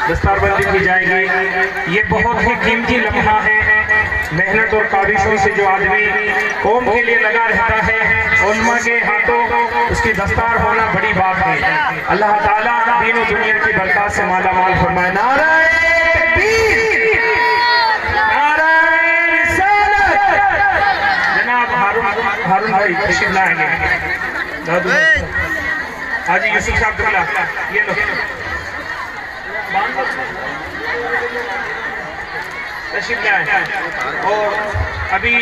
दस्तारबंदी की जाएगी। ये बहुत ही कीमती लम्हा है। मेहनत और काविशों से जो आदमी कौम के लिए लगा रहता है, उलमा के हाथों उसकी दस्तार होना बड़ी बात है। अल्लाह ताला दीन और दुनिया की बरकत से माला माल फरमाए। नाराए तकबीर, नाराए रिसालत। जनाब हारून भाई तशरीफ लाएंगे। हाजी यूसुफ साहब दुल्ला, ये लो तशरीफ लाए। और अभी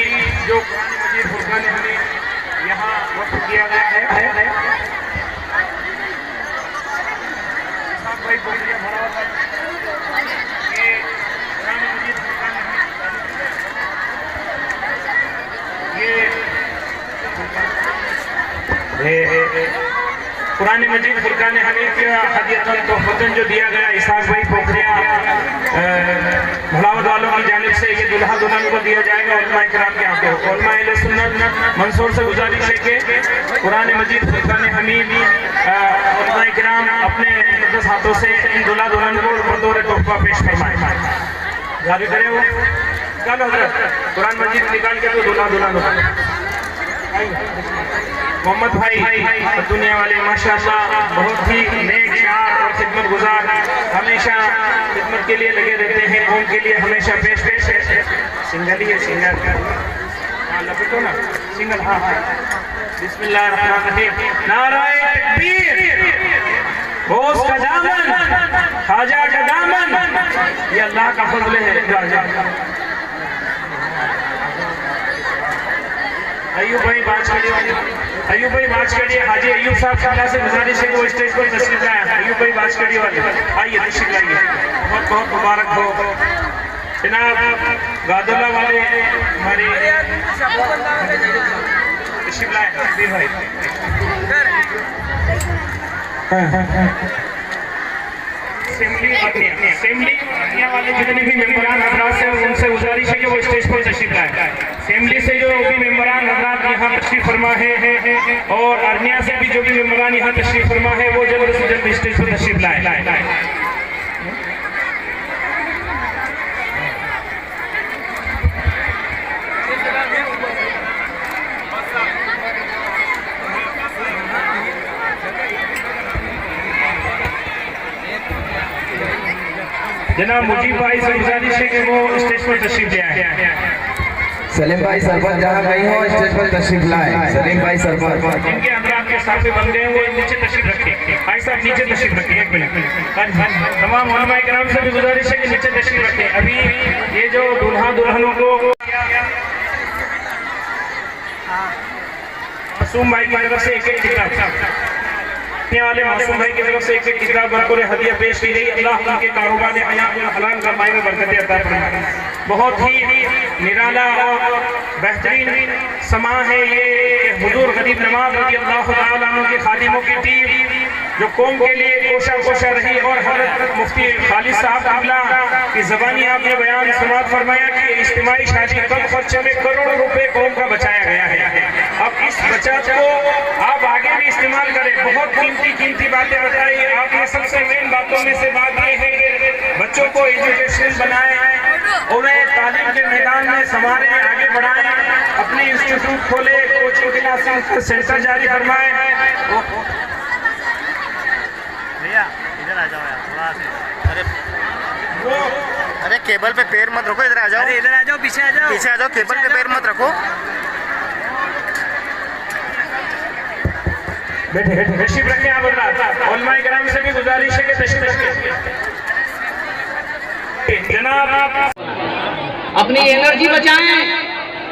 जो मजीद फुरकान हमें यहाँ वक्त किया गया है भाई ये कुरान मजीद फुरकान हमीद का हदियतन तोहफतन जो दिया गया इसाक भाई पोखरिया भलावत वालों की जानिब से ये दुल्हा दुल्हन को दिया जाएगा उलमा इकराम के हाथों। उलमा अहले सुन्नत मंसूर से गुजारिश है कि कुरान मजीद फुरकान हमीद उलमा इकराम अपने मुक़द्दस हाथों से इन दुल्हा दुल्हन को बतौर तोहफा पेश फरमाए। जारी करें वो चलो कुरान मजीद निकाल के तो दुल्हा दुल्हन मोहम्मद भाई दुनिया वाले माशाअल्लाह बहुत ही नेक शार और खिदमत गुजार, हमेशा खिदमत के लिए लगे रहते हैं, कौम के लिए हमेशा पेश है। सिंगल ही है, सिंगल लपेटो ना, सिंगल। हाँ बिस्मिल्लाहिर्रहमानिर्रहीम। नाराए तकबीर, होश का दामन, खाजा का दामन, ये अल्लाह का फजल है। अयूब भाई बात करिए, अयूब भाई बात करिए। हाजी अयूब साहब खाला से गुजारिश है कि वो स्टेज पर तशरीफ लाए। अयूब भाई बात करिए वाले आइए तशरीफ लाइए। बहुत बहुत मुबारक हो जनाब गादुल्ला वाले हमारे तशरीफ लाए भाई। असेंबली वाले जितने भी मेंबरान हजरात से उनसे गुजारिश है कि वो स्टेज पर तशरीफ लाए। असेंबली से जो भी मेंबरान हजरात यहाँ तशरीफ फरमा है और अर्निया से भी जो भी मेंबरान यहाँ तशरीफ फरमा है वो जल्द से जल्द स्टेज पर तशरीफ लाए। जनाब मुजीब भाई से गुजारिश है कि वो स्टेज पर तशरीफ ले आए। सलीम भाई सरपंच जहाँ गई हो स्टेज पर तशरीफ लाए। सलीम भाई सरपंच जिनके अंदर आपके साथ में बंदे हैं वो नीचे तशरीफ रखें। भाई साहब नीचे तशरीफ रखें, एक मिनट। तमाम उलमा इकराम से भी गुजारिश है कि नीचे तशरीफ रखें। अभी ये जो दुल्हा दुल्हनों को मासूम भाई की तरफ से एक किताब वाले मासूम भाई की तरफ से एक किताब बरकुर हदिया पेश की गई। अल्लाह उनके कारोबार हलाल कमाई में बरकतें अता फरमाए। बहुत ही निराला और बेहतरीन समा है ये। हुजूर गरीब नवाज रज़ी अल्लाह तआला अन्हु के खादिमों की टीम जो कौम के लिए कोशा रही और हज़रत मुफ्ती खालिद साहब किबला की ज़बानी आपने बयान समाअत फरमाया कि इज्तिमाई शादी कम खर्चे में करोड़ों रुपए कौम का बचाया गया है। अब इस बचत को आप आगे भी इस्तेमाल करें। बहुत कीमती बातें बताई आपने। सबसे मेन बातों में से बात यह है कि बच्चों को एजुकेशन बनाएं, उन्हें तालीम के मैदान में संवारें, आगे बढ़ाएं, अपने इंस्टीट्यूट खोले, कोचिंग क्लासेस सेंटर जारी फरमाएं। भैया इधर आ जाओ यार थोड़ा से। अरे केबल पे पैर मत रखो, इधर आ जाओ। अरे इधर आ जाओ, पीछे आ जाओ, पीछे आ जाओ। केबल पे पैर मत रखो। बैठे तशरीफ रखें आप। उलमा इकराम से भी गुजारिश है कि तशरीफ रखें। जनाब अपनी एनर्जी बचाएं।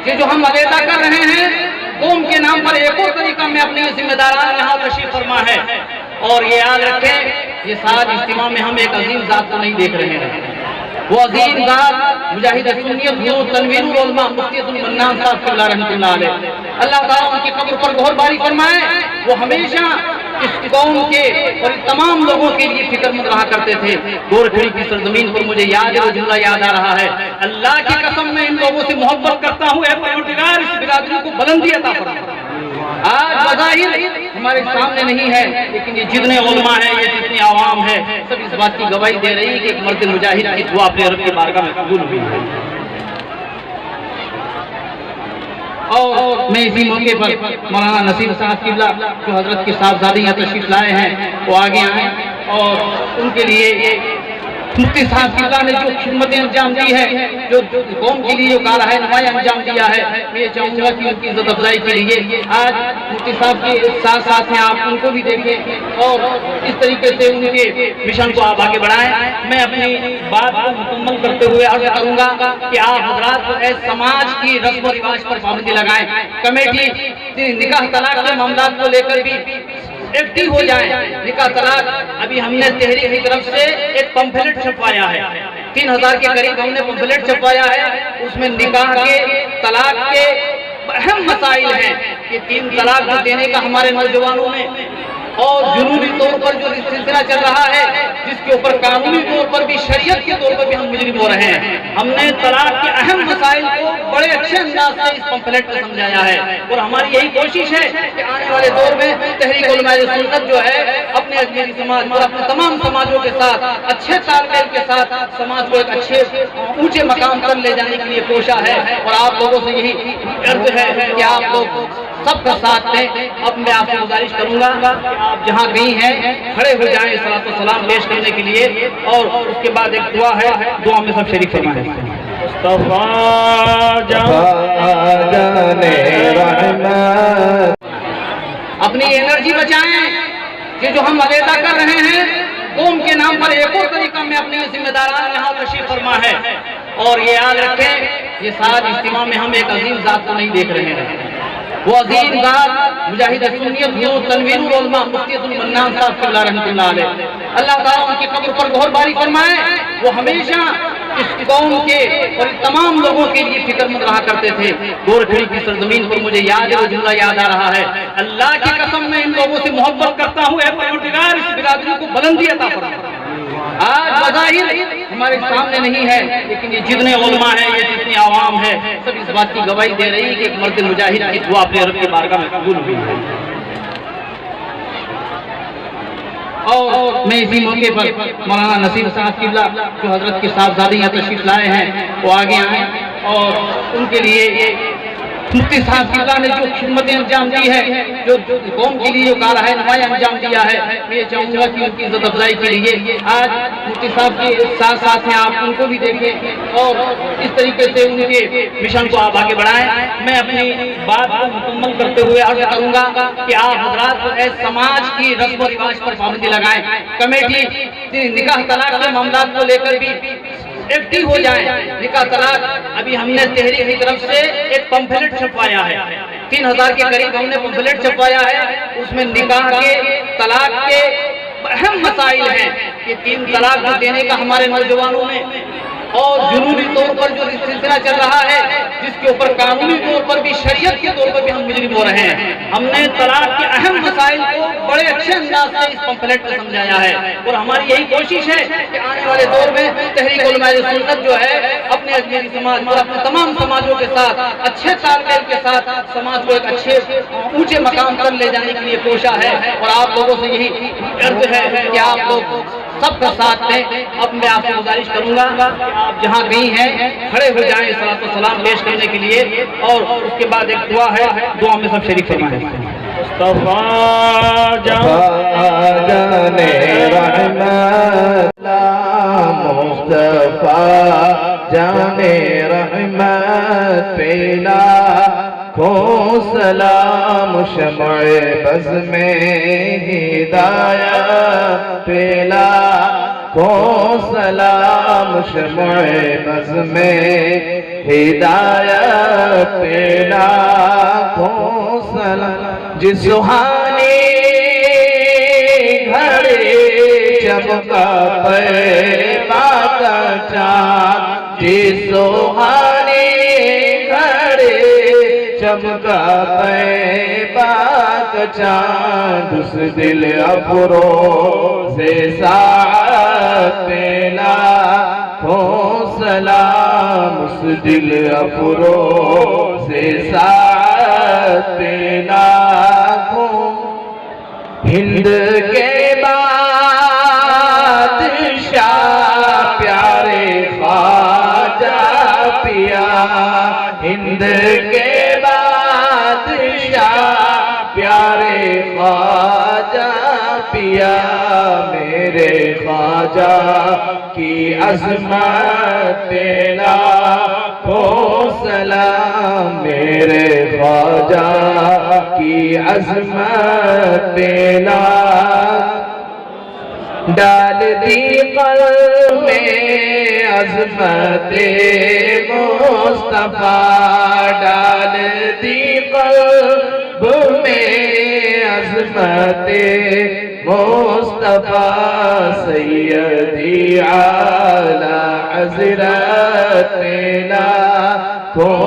ये जो हम अवेदा कर रहे हैं कौम के नाम पर एक और तरीका में अपनी जिम्मेदारान यहाँ तशरीफ फरमा है। और ये याद रखें, ये सारा इज्तिमा में हम एक अजीम जात को नहीं देख रहे हैं। वो अजीम जात मुजाहिद सुन्नियत तनवीरुल उलमा मुफ्ती मन्नान साहब क़िबला रहमतुल्लाह अलैह, अल्लाह ताला उनकी कब्र पर गौर बारी फरमाए। वो हमेशा इस कौम के और तमाम लोगों के लिए फिक्रमंद रहा करते थे। गोरखड़ी की सरजमीन पर मुझे याद है, वो जुमला याद आ रहा है, अल्लाह की कसम मैं इन लोगों से मोहब्बत करता हूँ, ऐ परवरदिगार इस बिरादरी को बुलंदी अता फरमा। आज बज़ाहिर हमारे सामने नहीं है, लेकिन ये जितने उलमा है, ये जितनी आवाम है, सब इस बात की गवाही दे रही है कि एक मर्द मुजाहिद की दुआ अपने रब की बारगाह में कबूल हुई है। और मैं इसी मौके पर मौलाना नसीम साहब क़िबला जो हजरत के साहबजादे यहाँ तशरीफ लाए हैं, वो आगे आए और उनके लिए मुफ्ती साहब क़िबला ने जो खिदमतें अंजाम दी है, जो कौम के लिए जो काला है नुमाया अंजाम दिया है, मैं ये चाहूँगा कि उनकी इज्जत अफजाई के लिए आज मुफ्ती साहब के साथ साथ में आप उनको भी देखें और इस तरीके से उनके मिशन को आप आगे बढ़ाएं। मैं अपनी बात को मुकम्मल करते हुए अर्ज करूँगा कि आप हजरात समाज की रस्म व रिवाज पर पाबंदी लगाएं। कमेटी निकाह तलाक के मामला को लेकर भी एक्टिव हो जाए। निकाह तलाक अभी हमने तहरीक की तरफ से एक पंफलेट छपवाया है, 3000 के करीब हमने पंफलेट छपवाया है। उसमें निकाह के तलाक के अहम मसाइल हैं कि 3 तलाक देने का हमारे नौजवानों में और जुनूनी तौर पर जो सिलसिला चल रहा है, जिसके ऊपर कानूनी तौर पर भी शरीयत के तौर पर भी हम मुजरिम हो रहे हैं। हमने तलाक के अहम मसाइल को बड़े अच्छे अंदाज से इस पंफलेट में समझाया है और हमारी यही कोशिश है कि आने वाले दौर में तहरीक उलमाए सुन्नत जो है अपने अजमेरी समाज और अपने तमाम समाजों के साथ अच्छे तालमेल के साथ समाज को एक अच्छे ऊंचे मकाम पर ले जाने के लिए कोशा है। और आप लोगों से यही अर्ज है कि आप लोग सबका साथ दें। अब मैं आपसे गुजारिश करूंगा आप जहाँ गई हैं खड़े हो जाएं सलात व सलाम पेश करने के लिए और उसके बाद एक दुआ है, दुआ में सब शरीक फरमाएं। अपनी एनर्जी बचाएं, ये जो हम अलहदा कर रहे हैं कौम के नाम पर एक और तरीका में अपनी जिम्मेदारान यहाँ तशरीफ फरमा है। और ये याद रखें, ये सारा इज्तिमा में हम एक अजीम जात को नहीं देख रहे हैं। वो अजीम जात मुजाहिद सुन्नियत तनवीरुल उलमा मुफ्ती मन्नान साहब क़िबला रहमतुल्लाह अलैह, अल्लाह ताला उनकी कब्र पर गौर बारी फरमाए। वो हमेशा इस कौम के और तमाम लोगों के लिए फिक्रमंद रहा करते थे। गोरखड़ी की सरजमीन पर मुझे याद है, वो जुमला याद आ रहा है, अल्लाह की कसम मैं इन लोगों से मोहब्बत करता हूँ, ऐ परवरदिगार इस बिरादरी को बुलंदी अता फरमा। आज बज़ाहिर हमारे सामने नहीं है, लेकिन ये जितने उलमा है, ये जितनी आवाम है, सब इस बात की गवाही दे रही है कि एक मर्द मुजाहिद की दुआ अपने रब की बारगाह में कबूल हुई है। और मैं इसी मौके पर मौलाना नसीम साहब क़िबला जो हजरत के साहबजादे यहाँ तशरीफ लाए हैं, वो आगे आए और उनके लिए मुफ्ती साहब क़िबला ने जो खिदमतें अंजाम दी है, जो कौम के लिए जो काला है नुमाया अंजाम दिया है, मैं ये चाहूँगा कि उनकी इज्जत अफजाई के लिए आज मुफ्ती साहब के साथ साथ में आप उनको भी देखें और इस तरीके से उनके मिशन को आप आगे बढ़ाएं। मैं अपनी बात को मुकम्मल करते हुए अर्ज करूँगा कि आप हजरात समाज की रस्म व रिवाज पर पाबंदी लगाएं। कमेटी निकाह तलाक के मामला को लेकर भी एक्टिव हो जाए। निकाह तलाक अभी हमने तहरीक की तरफ से एक पंफलेट छपवाया है, 3000 के करीब हमने पंफलेट छपवाया है। उसमें निकाह के तलाक के अहम मसाइल हैं कि 3 तलाक देने का हमारे नौजवानों में और जुनूनी तौर पर जो सिलसिला चल रहा है, जिसके ऊपर कानूनी तौर पर भी शरीयत के तौर पर भी हम मुजरिम हो रहे हैं। हमने तलाक के अहम मसाइल को बड़े अच्छे अंदाज से इस पंफलेट में समझाया है और हमारी यही कोशिश है कि आने वाले दौर में तहरीक उलमाए सुन्नत जो है अपने अजमेरी समाज और अपने तमाम समाजों के साथ अच्छे तालमेल के साथ समाज को एक अच्छे ऊंचे मकाम पर ले जाने के लिए कोशा है। और आप लोगों से यही अर्ज है कि आप लोग सबका साथ दें। अब मैं आपसे गुजारिश करूंगा आप जहाँ गई हैं खड़े हो जाएं सलात व सलाम पेश करने के लिए और उसके बाद एक दुआ है, दुआ में सब शरीक फरमाएं। जाने रहमत पेला खो सलाम शमए बज़ में हिदायत पेला खो सलाम शमए बज़ में हिदायत पे लाखों सलाम। जिस सुहाने घड़े चमका पैबा का चाँद, जिस सुहाने घड़े चमका पैबा का चाँद, उस दिल अफरोज़ से साथ पे लाखों सलाम। उस दिल अफरोज़ से साथ पे लाखों। हिंद के बादशाह प्यारे ख्वाजा पिया, हिंद के बादशाह प्यारे ख्वाजा पिया, मेरे ख्वाजा की अज़मत पे लाखों सलाम। मेरे ख्वाजा की अज़मत पे लाखों। डाल दी क़ल्ब में अज़मते मुस्तफ़ा, डाल दी क़ल्ब में अज़मते मुस्तफ़ा। सैयदी आला हज़रत पे लाखों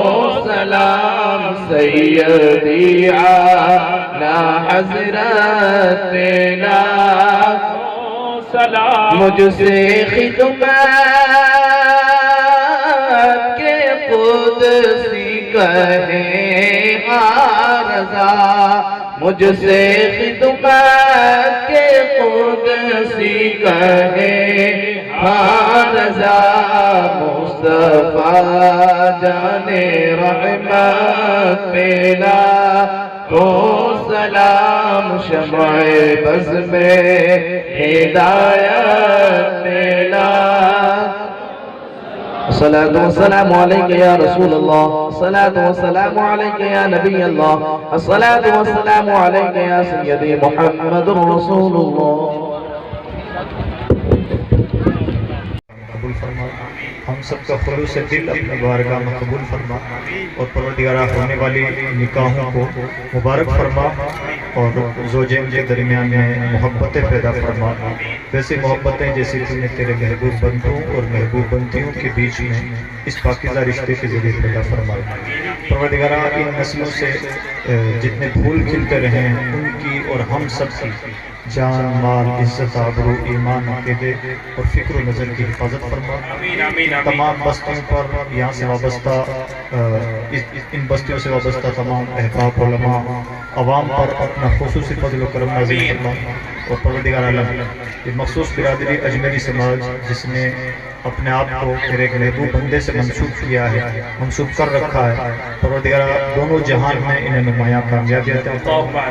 सलाम। सैयदी आला हज़रत पे लाखों सलाम। मुझसे खिदमत के क़ुदसी कहे रज़ा, मुझसे खिदमत के क़ुदसी कहे रज़ा। मुस्तफ़ा जाने रहमत पे लाखों सलाम। शम्अ-ए बज़ में हिदायत पे लाखों। अस्सलातु वस्सलामु अलैका या रसूल अल्लाह, अस्सलातु वस्सलामु अलैका या नबी अल्लाह, अस्सलातु वस्सलामु अलैका या सय्यदी मुहम्मदुर रसूलुल्लाह। कबूल फरमा, हम सबका खुलूस से दिल अपनी बारगाह में कबूल फरमा और परवरदिगार होने वाली निकाहों को मुबारक फरमा और ज़ौजैन के दरमियान में मोहब्बतें पैदा फरमा। वैसी मोहब्बतें जैसी तूने तेरे महबूब बंदों और महबूब बंदियों के बीच में इस पाकीज़ा रिश्ते के ज़रिए पैदा फरमा। परवरदिगार इन नस्लों से जितने फूल खिलते रहे हैं उनकी और हम सब की जान, माल, इज्जत, आबरू, ईमान, अक़ीदे और फ़िक्र नज़र की हिफाजत फरमा। तमाम बस्तियों पर यहाँ से वाबस्ता इन बस्तियों से वाबस्ता तमाम अहबाब, उलमा, अवाम पर अपना खुसूसी फज़ल व करम नाज़िल फरमा। और परवरदिगार आलम ये मखसूस बिरादरी अजमेरी समाज जिसने अपने आप को तेरे एक महबूब बंदे से मंसूब किया है, मंसूब कर रखा है, परवरदिगार दोनों जहान में इन्हें नुमायाँ कामयाबी अता फरमा।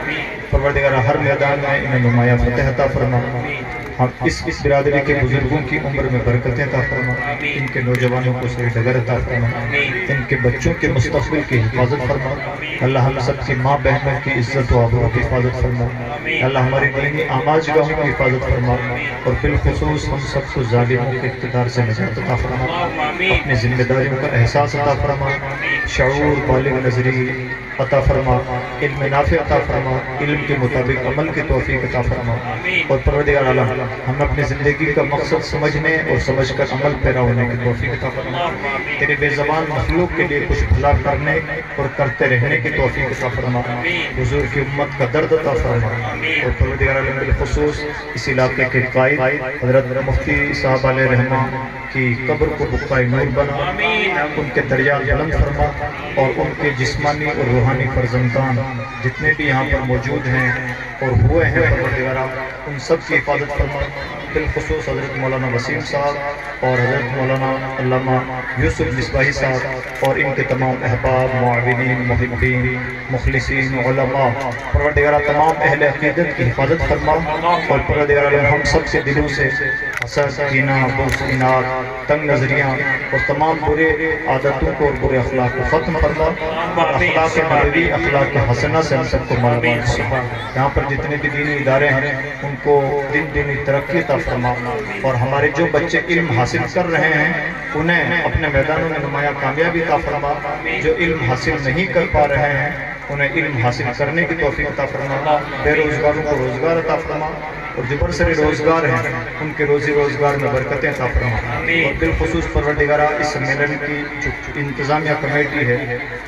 परवरदिगार हर मैदान में इन्हें नुमायाँ फतह अता फरमा। हम इस बिरादरी के बुजुर्गों की उम्र में बरकतें अता फरमा, इनके नौजवानों को सही डगर अता फरमा, इनके बच्चों के मुस्तक़बिल की हिफाजत फरमा। अल्लाह हम सब की माँ बहनों की इज्जत व आबरू की हिफाजत फरमा। अल्लाह हमारी दीनी आमाज गाहों की हिफाजत फरमा और बिलखुसूस हम सबको ज़ालिमों के इक़्तिदार से निजात अता फरमा। अपनी जिम्मेदारियों का एहसास अता फरमा, शऊर, बालिग़ नज़री अता फरमा, इल्म नाफ़े अता फरमा, इल्म के मुताबिक अमल की तौफ़ीक़ अता फरमा। और परवरदिगार आलम हम अपनी ज़िंदगी का मकसद समझने और समझकर अमल पैरा होने की तौफ़ीक़ अता फरमा। तेरे बेज़बान मखलूक के लिए कुछ भला करने और करते रहने की तौफ़ीक़ अता फरमा। हुज़ूर की उम्मत का दर्द अता फरमा। और परवरदिगार आलम बिलखुसूस इस इलाके के क़ाइद हज़रत मुफ्ती साहब अलैहिर्रहमा की कब्र को बुक़ाए नूर बना, उनके दर्जा बुलंद फरमा और उनके जिस्मानी और रूहानी फर्जंदान जितने भी यहाँ पर मौजूद हैं और हुए हैं परवरदिगार उन सब की हिफाजत फरमा। बिलखुसूस हज़रत मौलाना वसीम साहब और हज़रत मौलाना अल्लामा यूसुफ मिसबाही साहब और इनके तमाम अहबाब, मुआविनीन, मुहिब्बीन, मुखलिसीन, उलमा, परवरदिगार तमाम अहले अक़ीदत की हिफाजत फरमा। और परवरदिगार हम सब के दिलों से हसद, कीना, बुग़्ज़, इनाद, तंग नज़रियाँ और तमाम बुरे आदतों को और बुरे अखलाक को ख़त्म फरमा और अखलाक नबवी, अखलाक हसना से हम सबको मालूम फरमा। यहाँ पर जितने भी दीनी इदारे हैं उनको दिन दिन तरक्की अता फरमा और हमारे जो बच्चे इल्म हासिल कर रहे हैं उन्हें अपने मैदानों में नुमायाँ कामयाबी अता फरमा। जो इल्म हासिल नहीं कर पा रहे हैं उन्हें इल्म हासिल करने की तौफीक अता फरमा। बेरोज़गारों को रोज़गार अता फरमा और जो बरसरे रोज़गार हैं उनके रोज़ी रोज़गार में बरकतें अता फरमा। और बिलखुसूस परवरदिगारा इस सम्मेलन की जो इंतज़ामिया कमेटी है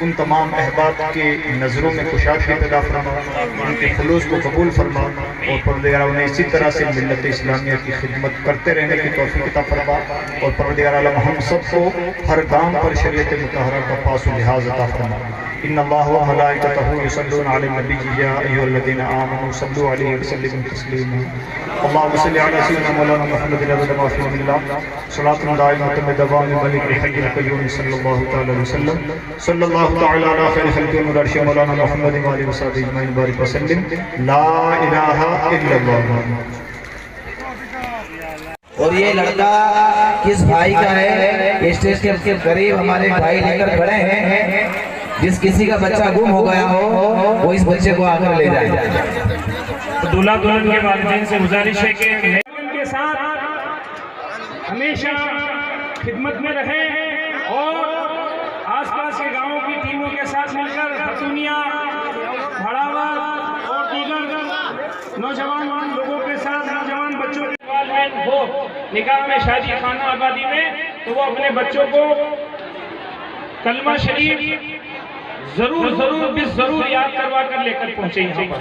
उन तमाम अहबाब की नज़रों में कुशादगी पैदा फरमा, उनके खुलूस को कबूल फरमा और परवरदिगारा उन्हें इसी तरह से मिल्लत इस्लामिया की खिदमत करते रहने की तौफीक अता फरमा। और परवरदिगार आलम हम सबको हर काम पर शरीयत मुतहरा का पास व लिहाज अता फरमा। इन्नल्लाह व मलाइकतहु युसल्लूना अलन नबी या अय्युहल्लज़ीना आमनू सल्लू अलैहि व सल्लिमू तस्लीमा। अल्लाहुम्मा सल्लि अला सय्यिदिना मौलाना मुहम्मदिन अबदा मा फी मिल्लाह सलातुन दाइमतुन बिदवाम मलिकिल हय्यिल क़य्यूम सल्लल्लाहु तआला अलैहि वसल्लम सल्लल्लाहु तआला अला खैरि खल्क़ि मुरशद मौलाना मुहम्मद व आलिहि व सहाबिहि अजमईन बारिक व सल्लिम। ला इलाहा इल्लल्लाह। और ये लड़का किस भाई का है? स्टेज के करीब हमारे भाई लेकर खड़े हैं। जिस किसी का बच्चा गुम हो गया हो वो इस बच्चे को आकर ले जाए। तो दूल्हा दुल्हन के वालिदैन से गुजारिश है कि के साथ हमेशा खिदमत में रहें और आसपास के गांवों की टीमों के साथ मिलकर हथुनिया, भड़ावत और दीगर नौजवान लोगों के साथ, नौजवान बच्चों के इन्वॉल्वमेंट हो निकाह में, शादी खाना आबादी में, तो वो अपने बच्चों को कलमा शरीफ जरूर याद करवा कर लेकर पहुंचे यहाँ पर।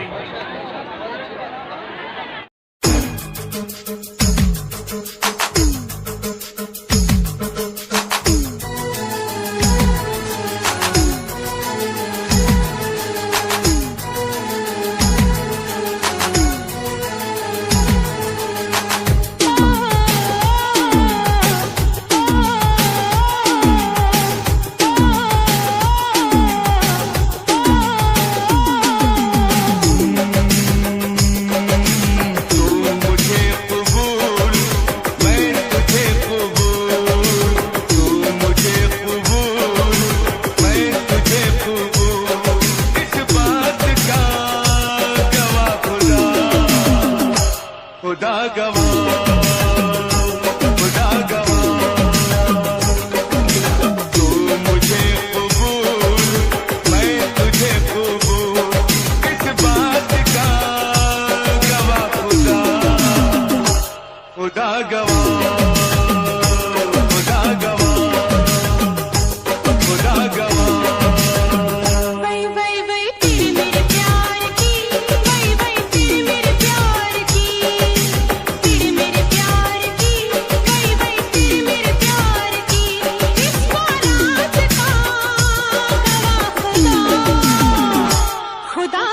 खुदा